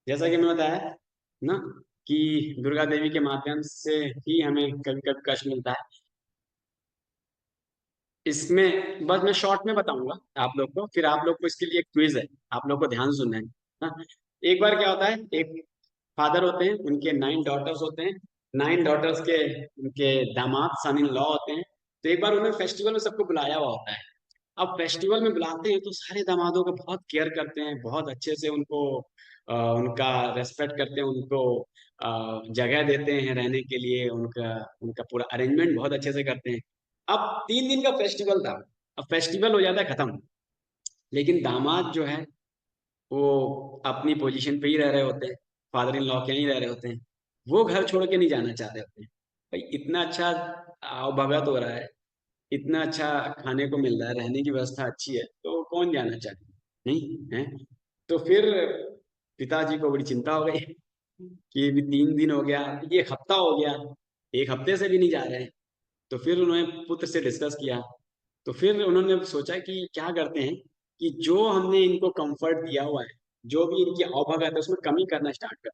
जैसा कि मैंने बताया ना कि दुर्गा देवी के माध्यम से ही हमें कभी कभी कष्ट मिलता है। इसमें बस मैं शॉर्ट में बताऊंगा आप लोग को, फिर आप लोग को इसके लिए एक क्विज है, आप लोग को ध्यान सुनना है ना। एक बार क्या होता है, एक फादर होते हैं, उनके 9 डॉटर्स होते हैं। 9 डॉटर्स के उनके दामाद सन इन लॉ होते हैं। तो एक बार उन्होंने फेस्टिवल में सबको बुलाया हुआ होता है। अब फेस्टिवल में बुलाते हैं तो सारे दामादों का बहुत केयर करते हैं, बहुत अच्छे से उनको उनका रेस्पेक्ट करते हैं, उनको जगह देते हैं रहने के लिए, उनका उनका पूरा अरेंजमेंट बहुत अच्छे से करते हैं। अब 3 दिन का फेस्टिवल था। अब फेस्टिवल हो जाता है खत्म, लेकिन दामाद जो है वो अपनी पोजीशन पे ही रह रहे होते हैं, फादर इन लॉ के ही रह रहे होते हैं। वो घर छोड़ के नहीं जाना चाह रहे होते हैं। भाई इतना अच्छा आवभगत हो रहा है, इतना अच्छा खाने को मिल रहा है, रहने की व्यवस्था अच्छी है, तो कौन जाना चाहता नहीं है। तो फिर पिताजी को बड़ी चिंता हो गई कि अभी 3 दिन हो गया, ये 1 हफ्ता हो गया, 1 हफ्ते से भी नहीं जा रहे हैं। तो फिर उन्होंने पुत्र से डिस्कस किया। तो फिर उन्होंने सोचा कि क्या करते हैं कि जो हमने इनको कंफर्ट दिया हुआ है, जो भी इनकी अवभगत है, उसमें कमी करना स्टार्ट कर।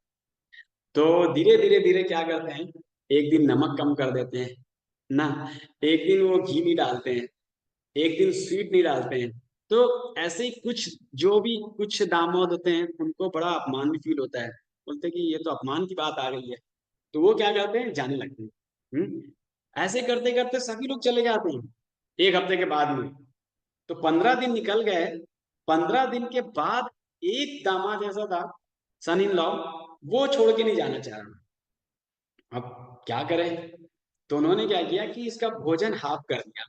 तो धीरे धीरे धीरे क्या करते हैं, एक दिन नमक कम कर देते हैं ना, एक दिन वो घी नहीं डालते हैं, एक दिन स्वीट नहीं डालते हैं। तो ऐसे ही कुछ जो भी कुछ दामाद होते हैं, उनको बड़ा अपमान भी फील होता है, बोलते हैं कि ये तो अपमान की बात आ गई है। तो वो क्या करते हैं, जाने लगते हैं। ऐसे करते करते सभी लोग चले जाते हैं 1 हफ्ते के बाद में। तो 15 दिन निकल गए। 15 दिन के बाद एक दामाद ऐसा था, सन इन लॉ, वो छोड़ के नहीं जाना चाह रहा। अब क्या करें, तो उन्होंने क्या किया कि इसका भोजन हाफ कर दिया,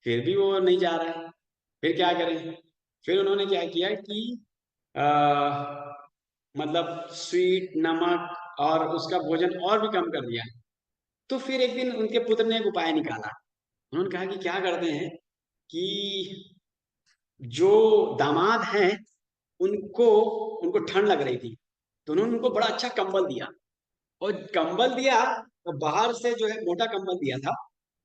फिर भी वो नहीं जा रहा है। फिर क्या करें, फिर उन्होंने क्या किया कि मतलब स्वीट नमक और उसका भोजन और भी कम कर दिया। तो फिर एक दिन उनके पुत्र ने एक उपाय निकाला। उन्होंने कहा कि क्या करते हैं कि जो दामाद हैं उनको उनको ठंड लग रही थी, तो उन्होंने उनको बड़ा अच्छा कंबल दिया। और कंबल दिया तो बाहर से जो है मोटा कंबल दिया था,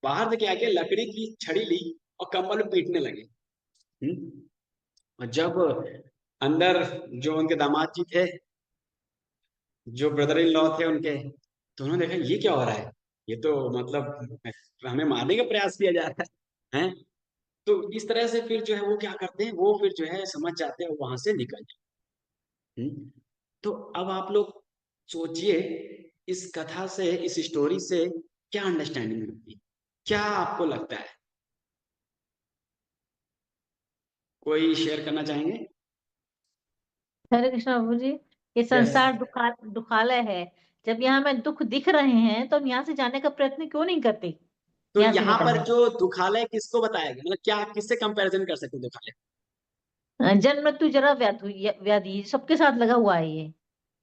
बाहर से क्या किया, लकड़ी की छड़ी ली और कंबल में पीटने लगे। और जब अंदर जो उनके दामाद जी थे, जो ब्रदर इन लॉ थे उनके, तो उन्होंने देखा ये क्या हो रहा है, ये तो मतलब हमें मारने का प्रयास किया जा रहा है, हैं? तो इस तरह से फिर जो है वो क्या करते हैं, वो फिर जो है समझ जाते हैं, वहां से निकल जाते हैं। तो अब आप लोग सोचिए, इस कथा से, इस स्टोरी से क्या अंडरस्टैंडिंग मिलती है, क्या आपको लगता है? कोई शेयर करना चाहेंगे? हरे कृष्ण प्रभु जी। ये यस। संसार दुखालय है। जब यहाँ में दुख दिख रहे हैं तो हम यहाँ से जाने का प्रयत्न क्यों नहीं करते, तो यहाँ से यहाँ पर निकलने जो दुखालय किसको बताया गया, मतलब क्या, किससे कंपैरिजन कर सकते हैं दुखालय? का। जन्म मृत्यु जरा व्याधि सबके साथ लगा हुआ है ये।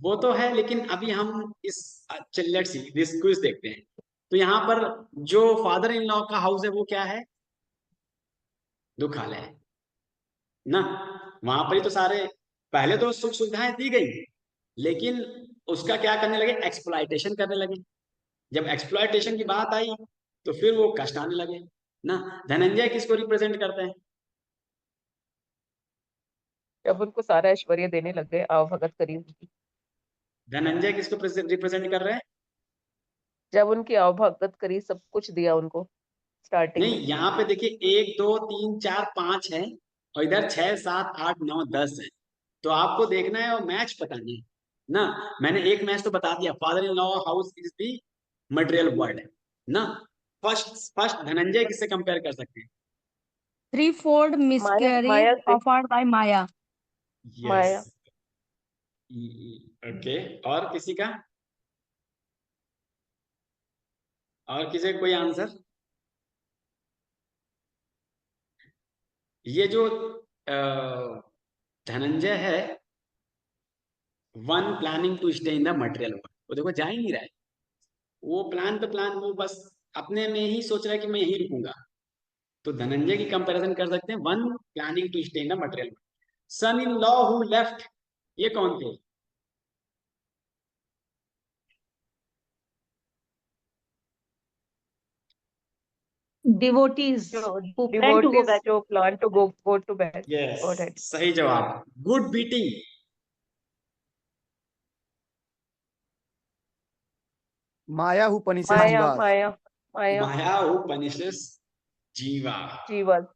वो तो है, लेकिन अभी हम इस, लेट्स सी दिस क्विज देखते हैं। तो यहाँ पर जो फादर इन लॉ का हाउस है वो क्या है? दुखालय है ना। वहां पर ही तो सारे, पहले तो सुख सुविधाएं दी गई, लेकिन उसका क्या करने लगे, एक्सप्लॉयटेशन करने लगे। जब एक्सप्लॉयटेशन की बात आई तो फिर वो कष्ट आने लगे ना। धनंजय किसको रिप्रेजेंट करते हैं? जब उनको सारा ऐश्वर्य देने लग गए, आओ भगत करी उनकी। धनंजय किसको रिप्रेजेंट कर रहे हैं? जब उनकी आओ भगत करी, सब कुछ दिया उनको स्टार्टिंग नहीं, में। यहाँ पे देखिए 1 2 3 4 5 है, और इधर 6 7 8 9 10 है। तो आपको देखना है और मैच बताना है ना। मैंने एक मैच तो बता दिया, father in law house is the material world ना। फर्स्ट फर्स्ट धनंजय किससे कंपेयर कर सकते हैं? Threefold माया, miscarriage माया से। offered by Maya. Yes. Maya. Okay, और किसी का, और किसी का कोई आंसर? ये जो धनंजय है, one planning to stay in the material world, वो देखो जा ही नहीं रहा है। वो प्लान पे प्लान, वो बस अपने में ही सोच रहा है कि मैं यहीं रुकूंगा। तो धनंजय की कंपैरिजन कर सकते हैं, one planning to stay in the material world. Son in law who left, ये कौन थे? डिवोटीज जो who plan to go devotees back. जो plan to go to back yes, Godhead. सही जवाब, good beating. Maya who punishes Maya, Jivas. Maya, Maya. Maya who punishes जीवा। जीवन।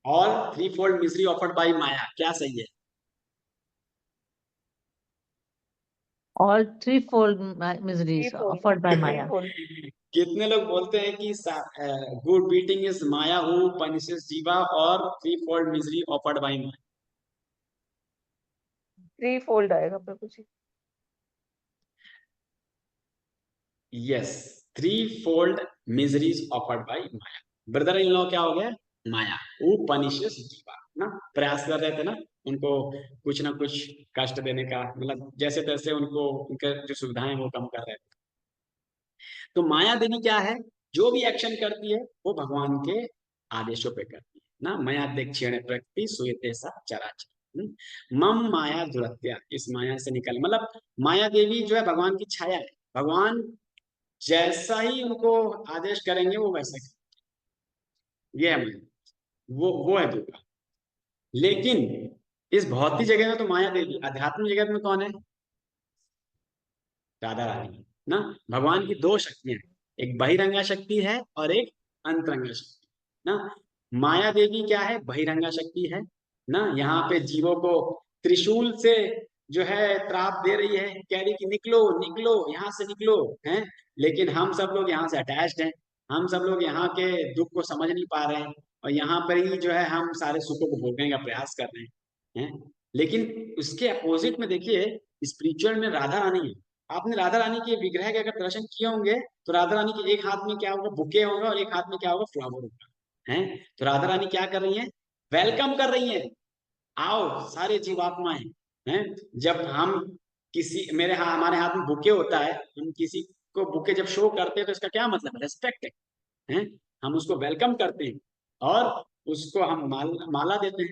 और three fold misery offered by Maya, क्या सही है? All threefold miseries थ्रीफोल्ड, offered by Maya. थ्रीफोल्ड। कितने लोग बोलते हैं कि good beating is Maya who punishes जीवा, और three fold misery offered by Maya? Threefold आएगा प्रभु जी। Yes, three fold miseries offered by Maya. Brother in law क्या हो गया? माया, वो पनिशेस जीवा ना। प्रयास कर रहे थे ना उनको कुछ ना कुछ कष्ट देने का, मतलब जैसे तैसे उनको, उनके जो सुविधाएं वो कम कर रहे थे। तो माया देवी क्या है? जो भी एक्शन करती है वो भगवान के आदेशों पे करती है ना। माया दक्षिण प्रकृति सुयते सा चराचर। मम माया दुरत्या, इस माया से निकल, मतलब माया देवी जो है भगवान की छाया है। भगवान जैसा ही उनको आदेश करेंगे वो वैसा करेंगे। ये है माया, वो है दुर्गा। लेकिन इस भौतिक जगत में तो माया देवी, आध्यात्मिक जगत में कौन है? राधा रानी ना। भगवान की दो शक्तियां हैं, एक बहिरंगा शक्ति है और एक अंतरंगा शक्ति ना। माया देवी क्या है? बहिरंगा शक्ति है ना। यहाँ पे जीवों को त्रिशूल से जो है त्राप दे रही है, कह रही कि निकलो निकलो यहाँ से निकलो, हैं? लेकिन हम सब लोग यहाँ से अटैच्ड हैं, हम सब लोग यहाँ के दुख को समझ नहीं पा रहे हैं, और यहाँ पर ही जो है हम सारे सुखों को भोगने का प्रयास कर रहे हैं। लेकिन उसके अपोजिट में देखिए, स्पिरिचुअल में राधा रानी है। आपने राधा रानी के विग्रह के अगर दर्शन किए होंगे तो राधा रानी के एक हाथ में क्या होगा? बुके होगा, और एक हाथ में क्या होगा? फ्लावर होगा, हैं? तो राधा रानी क्या कर रही है? वेलकम कर रही है, आओ सारे जीवात्माएं, हैं? जब हम किसी, हमारे हाथ में बुके होता है, हम किसी को बुके जब शो करते हैं तो इसका क्या मतलब है? रेस्पेक्ट है, हैं? हम उसको वेलकम करते हैं और उसको हम माला देते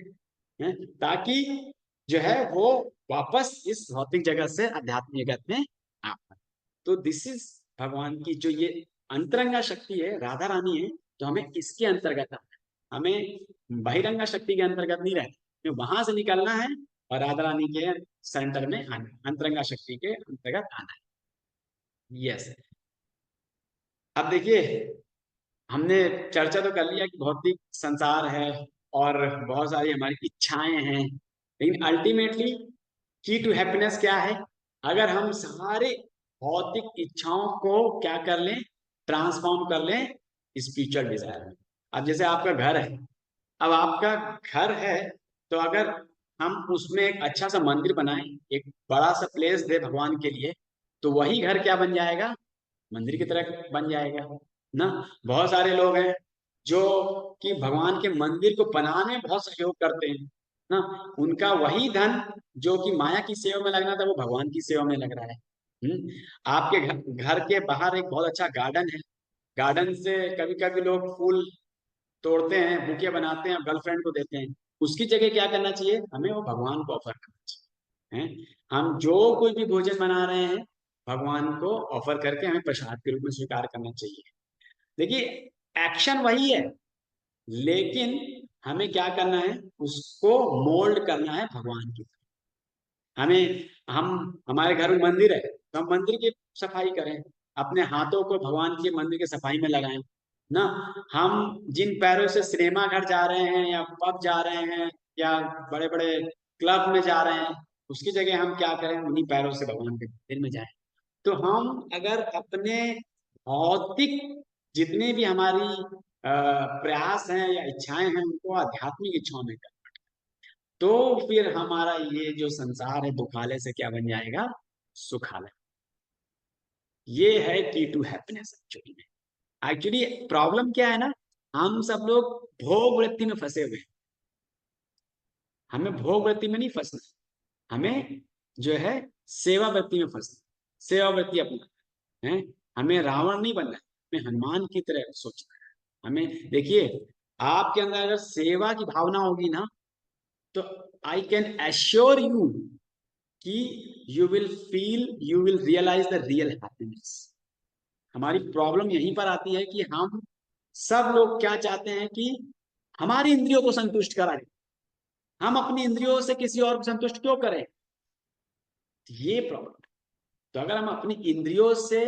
हैं, ताकि जो है वो वापस इस भौतिक जगत से आध्यात्मिक जगत में आ पाए। तो दिस इज भगवान की जो ये अंतरंगा शक्ति है, राधा रानी है, तो हमें इसके अंतर्गत आना है। हमें बहिरंगा शक्ति के अंतर्गत नहीं रहना, वहां से निकलना है और राधा रानी के सेंटर में आना, अंतरंगा शक्ति के अंतर्गत आना है। यस, अब देखिए हमने चर्चा तो कर लिया कि भौतिक संसार है और बहुत सारी हमारी इच्छाएं हैं, लेकिन अल्टीमेटली की टू हैप्पीनेस क्या है? अगर हम सारे भौतिक इच्छाओं को क्या कर लें, ट्रांसफॉर्म कर लें स्पिरिचुअल डिजायर में। अब जैसे आपका घर है, अब आपका घर है तो अगर हम उसमें एक अच्छा सा मंदिर बनाएं, एक बड़ा सा प्लेस दे भगवान के लिए, तो वही घर क्या बन जाएगा, मंदिर की तरह बन जाएगा ना। बहुत सारे लोग हैं जो कि भगवान के मंदिर को बनाने में बहुत सहयोग करते हैं ना, उनका वही धन जो कि माया की सेवा में लगना था वो भगवान की सेवा में लग रहा है। आपके घर के बाहर एक बहुत अच्छा गार्डन है, गार्डन से कभी कभी लोग फूल तोड़ते हैं, बुके बनाते हैं, गर्लफ्रेंड को देते हैं, उसकी जगह क्या करना चाहिए, हमें वो भगवान को ऑफर करना चाहिए हैं। हम जो कोई भी भोजन बना रहे हैं भगवान को ऑफर करके हमें प्रसाद के रूप में स्वीकार करना चाहिए। देखिए एक्शन वही है, लेकिन हमें क्या करना है, उसको मोल्ड करना है भगवान की। हम हमारे घर में मंदिर है तो हम मंदिर की सफाई करें, अपने हाथों को भगवान के मंदिर की सफाई में लगाएं ना। हम जिन पैरों से सिनेमा घर जा रहे हैं या पब जा रहे हैं या बड़े बड़े क्लब में जा रहे हैं, उसकी जगह हम क्या करें, उन्हीं पैरों से भगवान के मंदिर में जाएं। तो हम अगर अपने भौतिक जितने भी हमारी प्रयास हैं या इच्छाएं हैं उनको आध्यात्मिक इच्छाओं में करें, तो फिर हमारा ये जो संसार है दुखालय से क्या बन जाएगा, सुखालय। ये है की टू हैप्पीनेस। एक्चुअली प्रॉब्लम क्या है ना, हम सब लोग भोग वृत्ति में फंसे हुए हैं। हमें भोग वृत्ति में नहीं फंसना, हमें जो है सेवा वृत्ति में फंसना, सेवा वृत्ति अपना है। हमें रावण नहीं बनना है, हमें हनुमान की तरह सोचना है। हमें देखिए आपके अंदर अगर सेवा की भावना होगी ना, तो आई कैन एश्योर यू कि you will realise the real happiness. हमारी प्रॉब्लम यहीं पर आती है कि हम सब लोग क्या चाहते हैं कि हमारी इंद्रियों को संतुष्ट कराएं, हम अपनी इंद्रियों से किसी और को संतुष्ट क्यों करें, ये प्रॉब्लम। तो अगर हम अपनी इंद्रियों से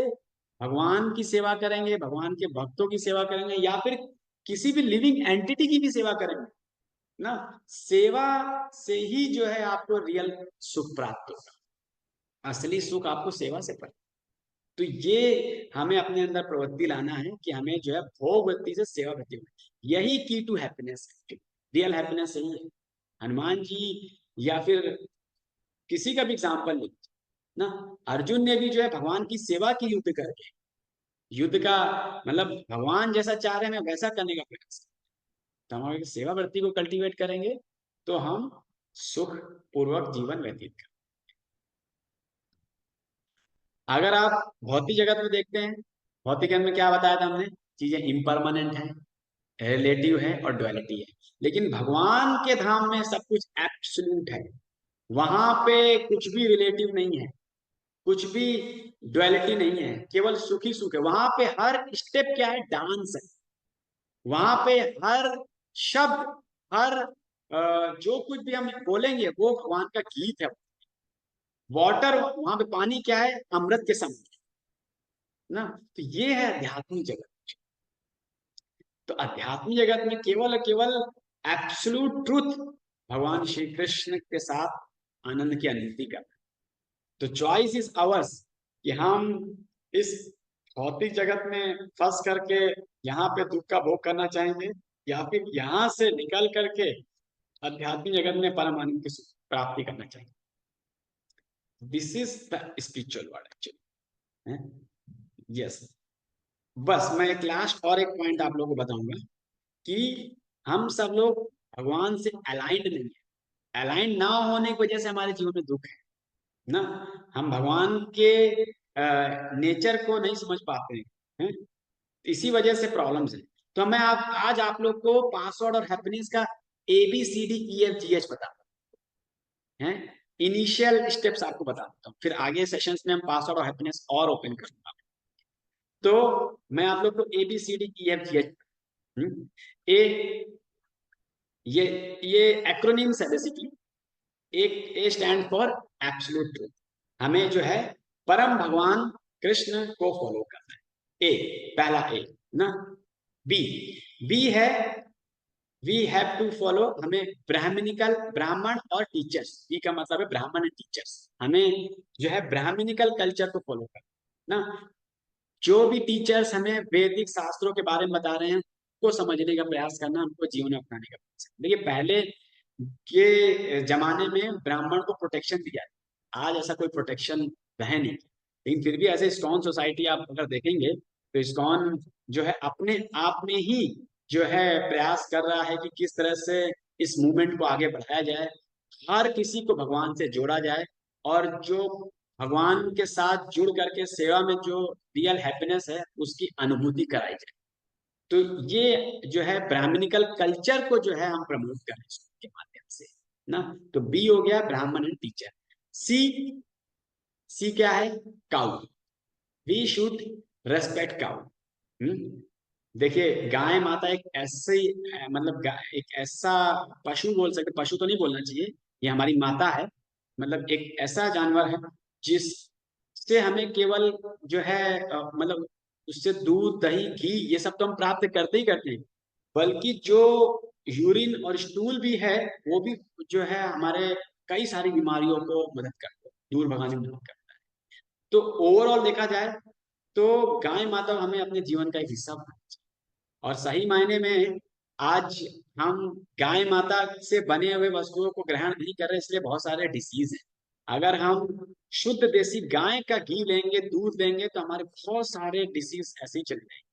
भगवान की सेवा करेंगे, भगवान के भक्तों की सेवा करेंगे, या फिर किसी भी लिविंग एंटिटी की भी सेवा करेंगे ना, सेवा से ही जो है आपको रियल सुख प्राप्त होगा। असली सुख आपको सेवा से प्राप्त। तो ये हमें अपने अंदर प्रवृत्ति लाना है कि हमें जो है भोग वृत्ति से सेवा वृत्ति में, यही की टू हैप्पीनेस है। रियल हैप्पीनेस यही है। हनुमान जी या फिर किसी का भी एग्जाम्पल लीजिए ना, अर्जुन ने भी जो है भगवान की सेवा की युद्ध करके, युद्ध का मतलब भगवान जैसा चाह रहे हैं वैसा करने का प्रयास। तो हमारी सेवा वृत्ति को कल्टीवेट करेंगे तो हम सुख पूर्वक जीवन व्यतीत करें। अगर आप भौतिक जगत में देखते हैं, भौतिक जगत में क्या बताया था हमने, चीजें इम्परमानेंट है, रिलेटिव है और डुअलिटी है। लेकिन भगवान के धाम में सब कुछ एब्सोल्यूट है, वहां पे कुछ भी रिलेटिव नहीं है, कुछ भी डुअलिटी नहीं है, केवल सुख ही सुख है। वहां पे हर स्टेप क्या है, डांस है। वहां पे हर शब्द, हर जो कुछ भी हम बोलेंगे वो भगवान का गीत है। वाटर, वहां पे पानी क्या है, अमृत के समान ना। तो ये है आध्यात्मिक जगत। तो आध्यात्मिक जगत में केवल केवल एब्सोल्यूट ट्रूथ, भगवान श्री कृष्ण के साथ आनंद की अनुभूति करना। तो चॉइस इज आवर्स कि हम इस भौतिक जगत में फंस करके यहाँ पे दुख का भोग करना चाहेंगे, या फिर यहाँ से निकल करके आध्यात्मिक जगत में परम आनंद की प्राप्ति करना चाहेंगे। This is the spiritual world actually. Yes, बस मैं एक लास्ट और एक पॉइंट आप लोगों को बताऊंगा कि हम सब लोग भगवान से अलाइंड नहीं है। अलाइंड ना होने की वजह से हमारे जीवन में दुख है ना। हम भगवान के नेचर को नहीं समझ पाते हैं, इसी वजह से प्रॉब्लम्स है। तो मैं आज आप लोग को पासवर्ड और हैप्पीनेस का ABCDEFGH बताता हैं, इनिशियल स्टेप्स आपको बता देता हूँ, फिर आगे सेशंस में हम पासवर्ड और हैप्पीनेस और ओपन करूंगा। तो मैं आप लोग को ABCDEFGH, ये एक्रोनिम्स है basically. A stand for absolute truth. हमें जो है परम भगवान कृष्ण को फॉलो करना है। ए, पहला ए ना। बी, बी है वी हैव टू फॉलो, हमें ब्राह्मणिकल, ब्राह्मण और टीचर्स, बी का मतलब है ब्राह्मण एंड टीचर्स, हमें जो है ब्राह्मणिकल कल्चर को फॉलो करना ना। जो भी टीचर्स हमें वैदिक शास्त्रों के बारे में बता रहे हैं उनको समझने का प्रयास करना, उनको जीवन में अपनाने का प्रयास करना। देखिए पहले के जमाने में ब्राह्मण को प्रोटेक्शन दिया, आज ऐसा कोई प्रोटेक्शन है नहीं, लेकिन फिर भी ऐसे इस्कॉन सोसाइटी आप अगर देखेंगे तो इस्कॉन जो है अपने आप में ही जो है प्रयास कर रहा है कि किस तरह से इस मूवमेंट को आगे बढ़ाया जाए, हर किसी को भगवान से जोड़ा जाए, और जो भगवान के साथ जुड़ करके सेवा में जो रियल हैप्पीनेस है उसकी अनुभूति कराई जाए। तो ये जो है ब्राह्मणिकल कल्चर को जो है हम प्रमोट करें के माध्यम से ना। तो बी हो गया ब्राह्मण एंड टीचर। सी, सी क्या है? Cow, we should respect cow. देखिए गाय माता एक ऐसे मतलब एक ऐसा पशु बोल सकते, पशु तो नहीं बोलना चाहिए, ये हमारी माता है, मतलब एक ऐसा जानवर है जिससे हमें केवल जो है मतलब उससे दूध दही घी ये सब तो हम प्राप्त करते ही करते हैं, बल्कि जो यूरिन और स्टूल भी है वो भी जो है हमारे कई सारी बीमारियों को मदद करता है, दूर भगाने में मदद करता है। तो ओवरऑल देखा जाए तो गाय माता हमें अपने जीवन का एक हिस्सा बनाना चाहिए। और सही मायने में आज हम गाय माता से बने हुए वस्तुओं को ग्रहण नहीं कर रहे, इसलिए बहुत सारे डिसीज हैं। अगर हम शुद्ध देसी गाय का घी लेंगे, दूध लेंगे, तो हमारे बहुत सारे डिसीज ऐसे ही चले जाएंगे,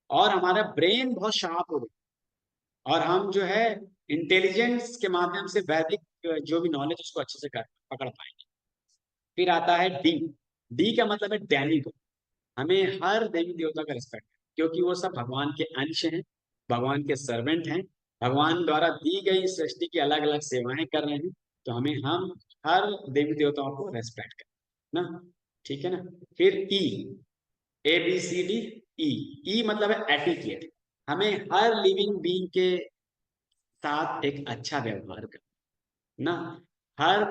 और हमारा ब्रेन बहुत शार्प हो जाएगा, और हम जो है इंटेलिजेंस के माध्यम से वैदिक जो भी नॉलेज उसको अच्छे से पकड़ पाएंगे। फिर आता है डी, डी का मतलब है डेमिगॉड। हमें हर देवी देवता का रिस्पेक्ट है, क्योंकि वो सब भगवान के अंश हैं, भगवान के सर्वेंट हैं, भगवान द्वारा दी गई सृष्टि की अलग अलग सेवाएं कर रहे हैं, तो हम हर देवी देवताओं को रेस्पेक्ट करें ना। ठीक है ना। फिर ई, ए बी सी डी, ई, ई मतलब है एटिकेट। हमें हर लिविंग बीइंग के साथ एक अच्छा व्यवहार करना ना। हर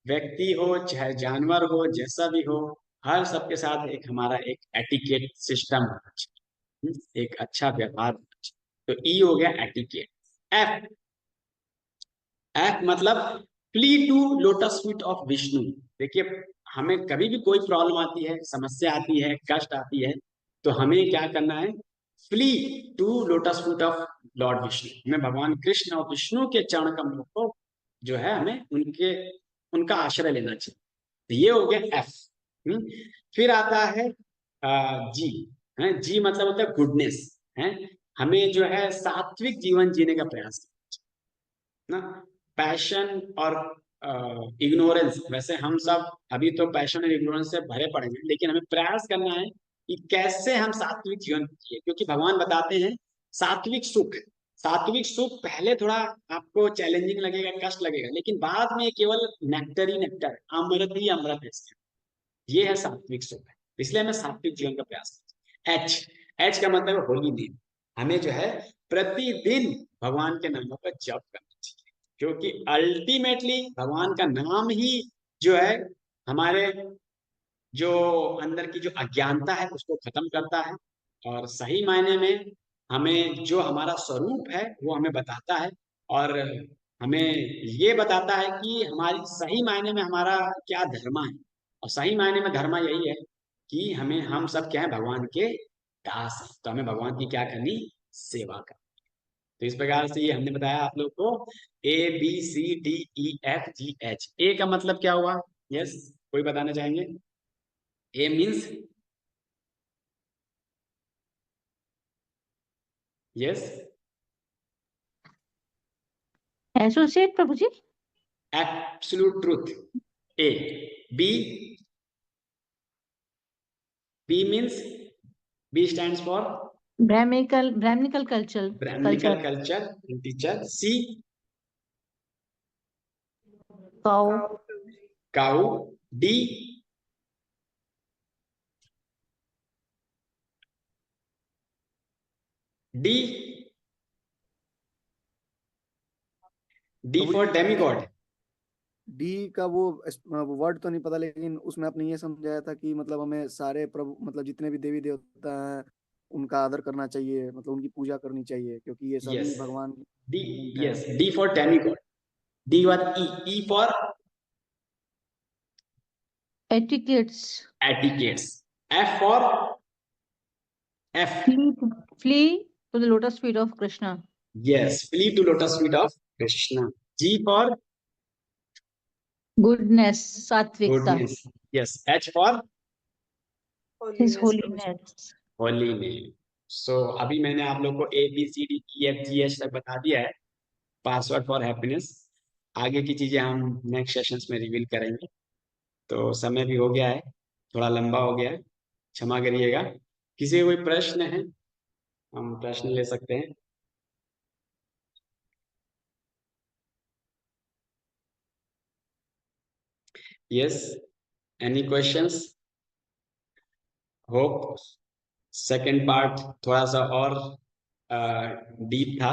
व्यक्ति हो चाहे जानवर हो जैसा भी हो, हर सबके साथ एक हमारा एक एटिकेट सिस्टम होना चाहिए, एक अच्छा व्यवहार होना चाहिए। तो ई हो गया एटिकेट। एफ, एफ मतलब flee to lotus feet of Vishnu. देखिए हमें कभी भी कोई प्रॉब्लम आती है, समस्या आती है, कष्ट आती है, तो हमें क्या करना है? Flee to lotus feet of lord Vishnu. हमें भगवान कृष्ण और विष्णु के चरण कमलों को जो है हमें उनका आश्रय लेना चाहिए। तो ये हो गया एफ। फिर आता है जी। जी मतलब होता है गुडनेस है। हमें जो है सात्विक जीवन जीने का प्रयास करना ना। पैशन और इग्नोरेंस, वैसे हम सब अभी तो पैशन और इग्नोरेंस से भरे पड़े हैं, लेकिन हमें प्रयास करना है कि कैसे हम सात्विक जीवन जिए, क्योंकि भगवान बताते हैं सात्विक सुख, सात्विक सुख पहले थोड़ा आपको चैलेंजिंग लगेगा, कष्ट लगेगा, लेकिन बाद में केवल नेक्टर ही नेक्टर, अमृत ही अमृत है। ये है सात्विक सुख, इसलिए हमें सात्विक जीवन का प्रयास करना है। एच, एच का मतलब है होली नेम। हमें जो है प्रतिदिन भगवान के नामों का जप करना चाहिए, क्योंकि अल्टीमेटली भगवान का नाम ही जो है हमारे जो अंदर की जो अज्ञानता है उसको खत्म करता है, और सही मायने में हमें जो हमारा स्वरूप है वो हमें बताता है, और हमें ये बताता है कि हमारी सही मायने में हमारा क्या धर्म है। और सही मायने में धर्म यही है कि हम सब क्या है? भगवान के दास हैं, तो हमें भगवान की क्या करनी? सेवा करनी। तो इस प्रकार से ये हमने बताया आप लोग को A B C D E F G H. A का मतलब क्या हुआ? यस, कोई बताना चाहेंगे? ए मीन्स यस, एसोसिएट प्रभु जी। Absolute truth. A, B, B means, B stands for brahminical culture. Brahminical culture teacher. C, cow. Cow. D, D, D for demigod. D का वो वर्ड तो नहीं पता, लेकिन उसमें आपने ये समझाया था कि मतलब हमें सारे प्रभु मतलब जितने भी देवी देवता हैं उनका आदर करना चाहिए, मतलब उनकी पूजा करनी चाहिए, क्योंकि ये सभी Yes. भगवान D, हैं। yes, D for demigod. D was E for Etiquettes. etiquettes. F for F. Flee to the lotus feet of Krishna. Yes, flee to lotus feet of Krishna. G for Goodness, Satvikta. goodness. Yes, H for His Holiness, holiness. holy name. So अभी मैंने आप लोग को ABCDEFGH तक बता दिया है, password for happiness. आगे की चीजें हम नेक्स्ट सेशंस में रिवील करेंगे। तो समय भी हो गया है, थोड़ा लंबा हो गया है, क्षमा करिएगा। किसी कोई प्रश्न है, हम प्रश्न ले सकते हैं। Yes, any questions? Hope second part थोड़ा सा और डीप था।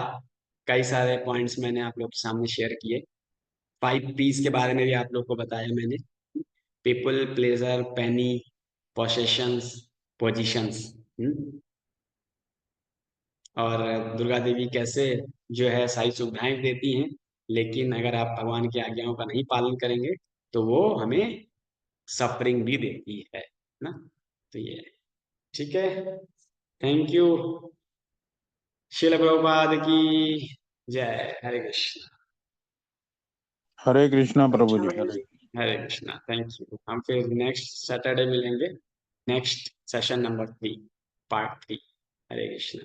कई सारे पॉइंट्स मैंने आप लोग के सामने शेयर किए। 5 P's के बारे में भी आप लोग को बताया मैंने। पीपल, प्लेजर, पेनी, पोसेशंस, पोजीशंस। और दुर्गा देवी कैसे जो है सारी सुविधाएं देती हैं, लेकिन अगर आप भगवान की आज्ञाओं का नहीं पालन करेंगे तो वो हमें सफरिंग भी देती है ना। तो ये ठीक है। Thank you. शिल प्रभुपाद की जय। हरे कृष्ण। हरे कृष्णा प्रभु जी। हरे कृष्णा। Thank you. हम फिर नेक्स्ट सैटरडे मिलेंगे, next session number 3 part 3। Hare Krishna.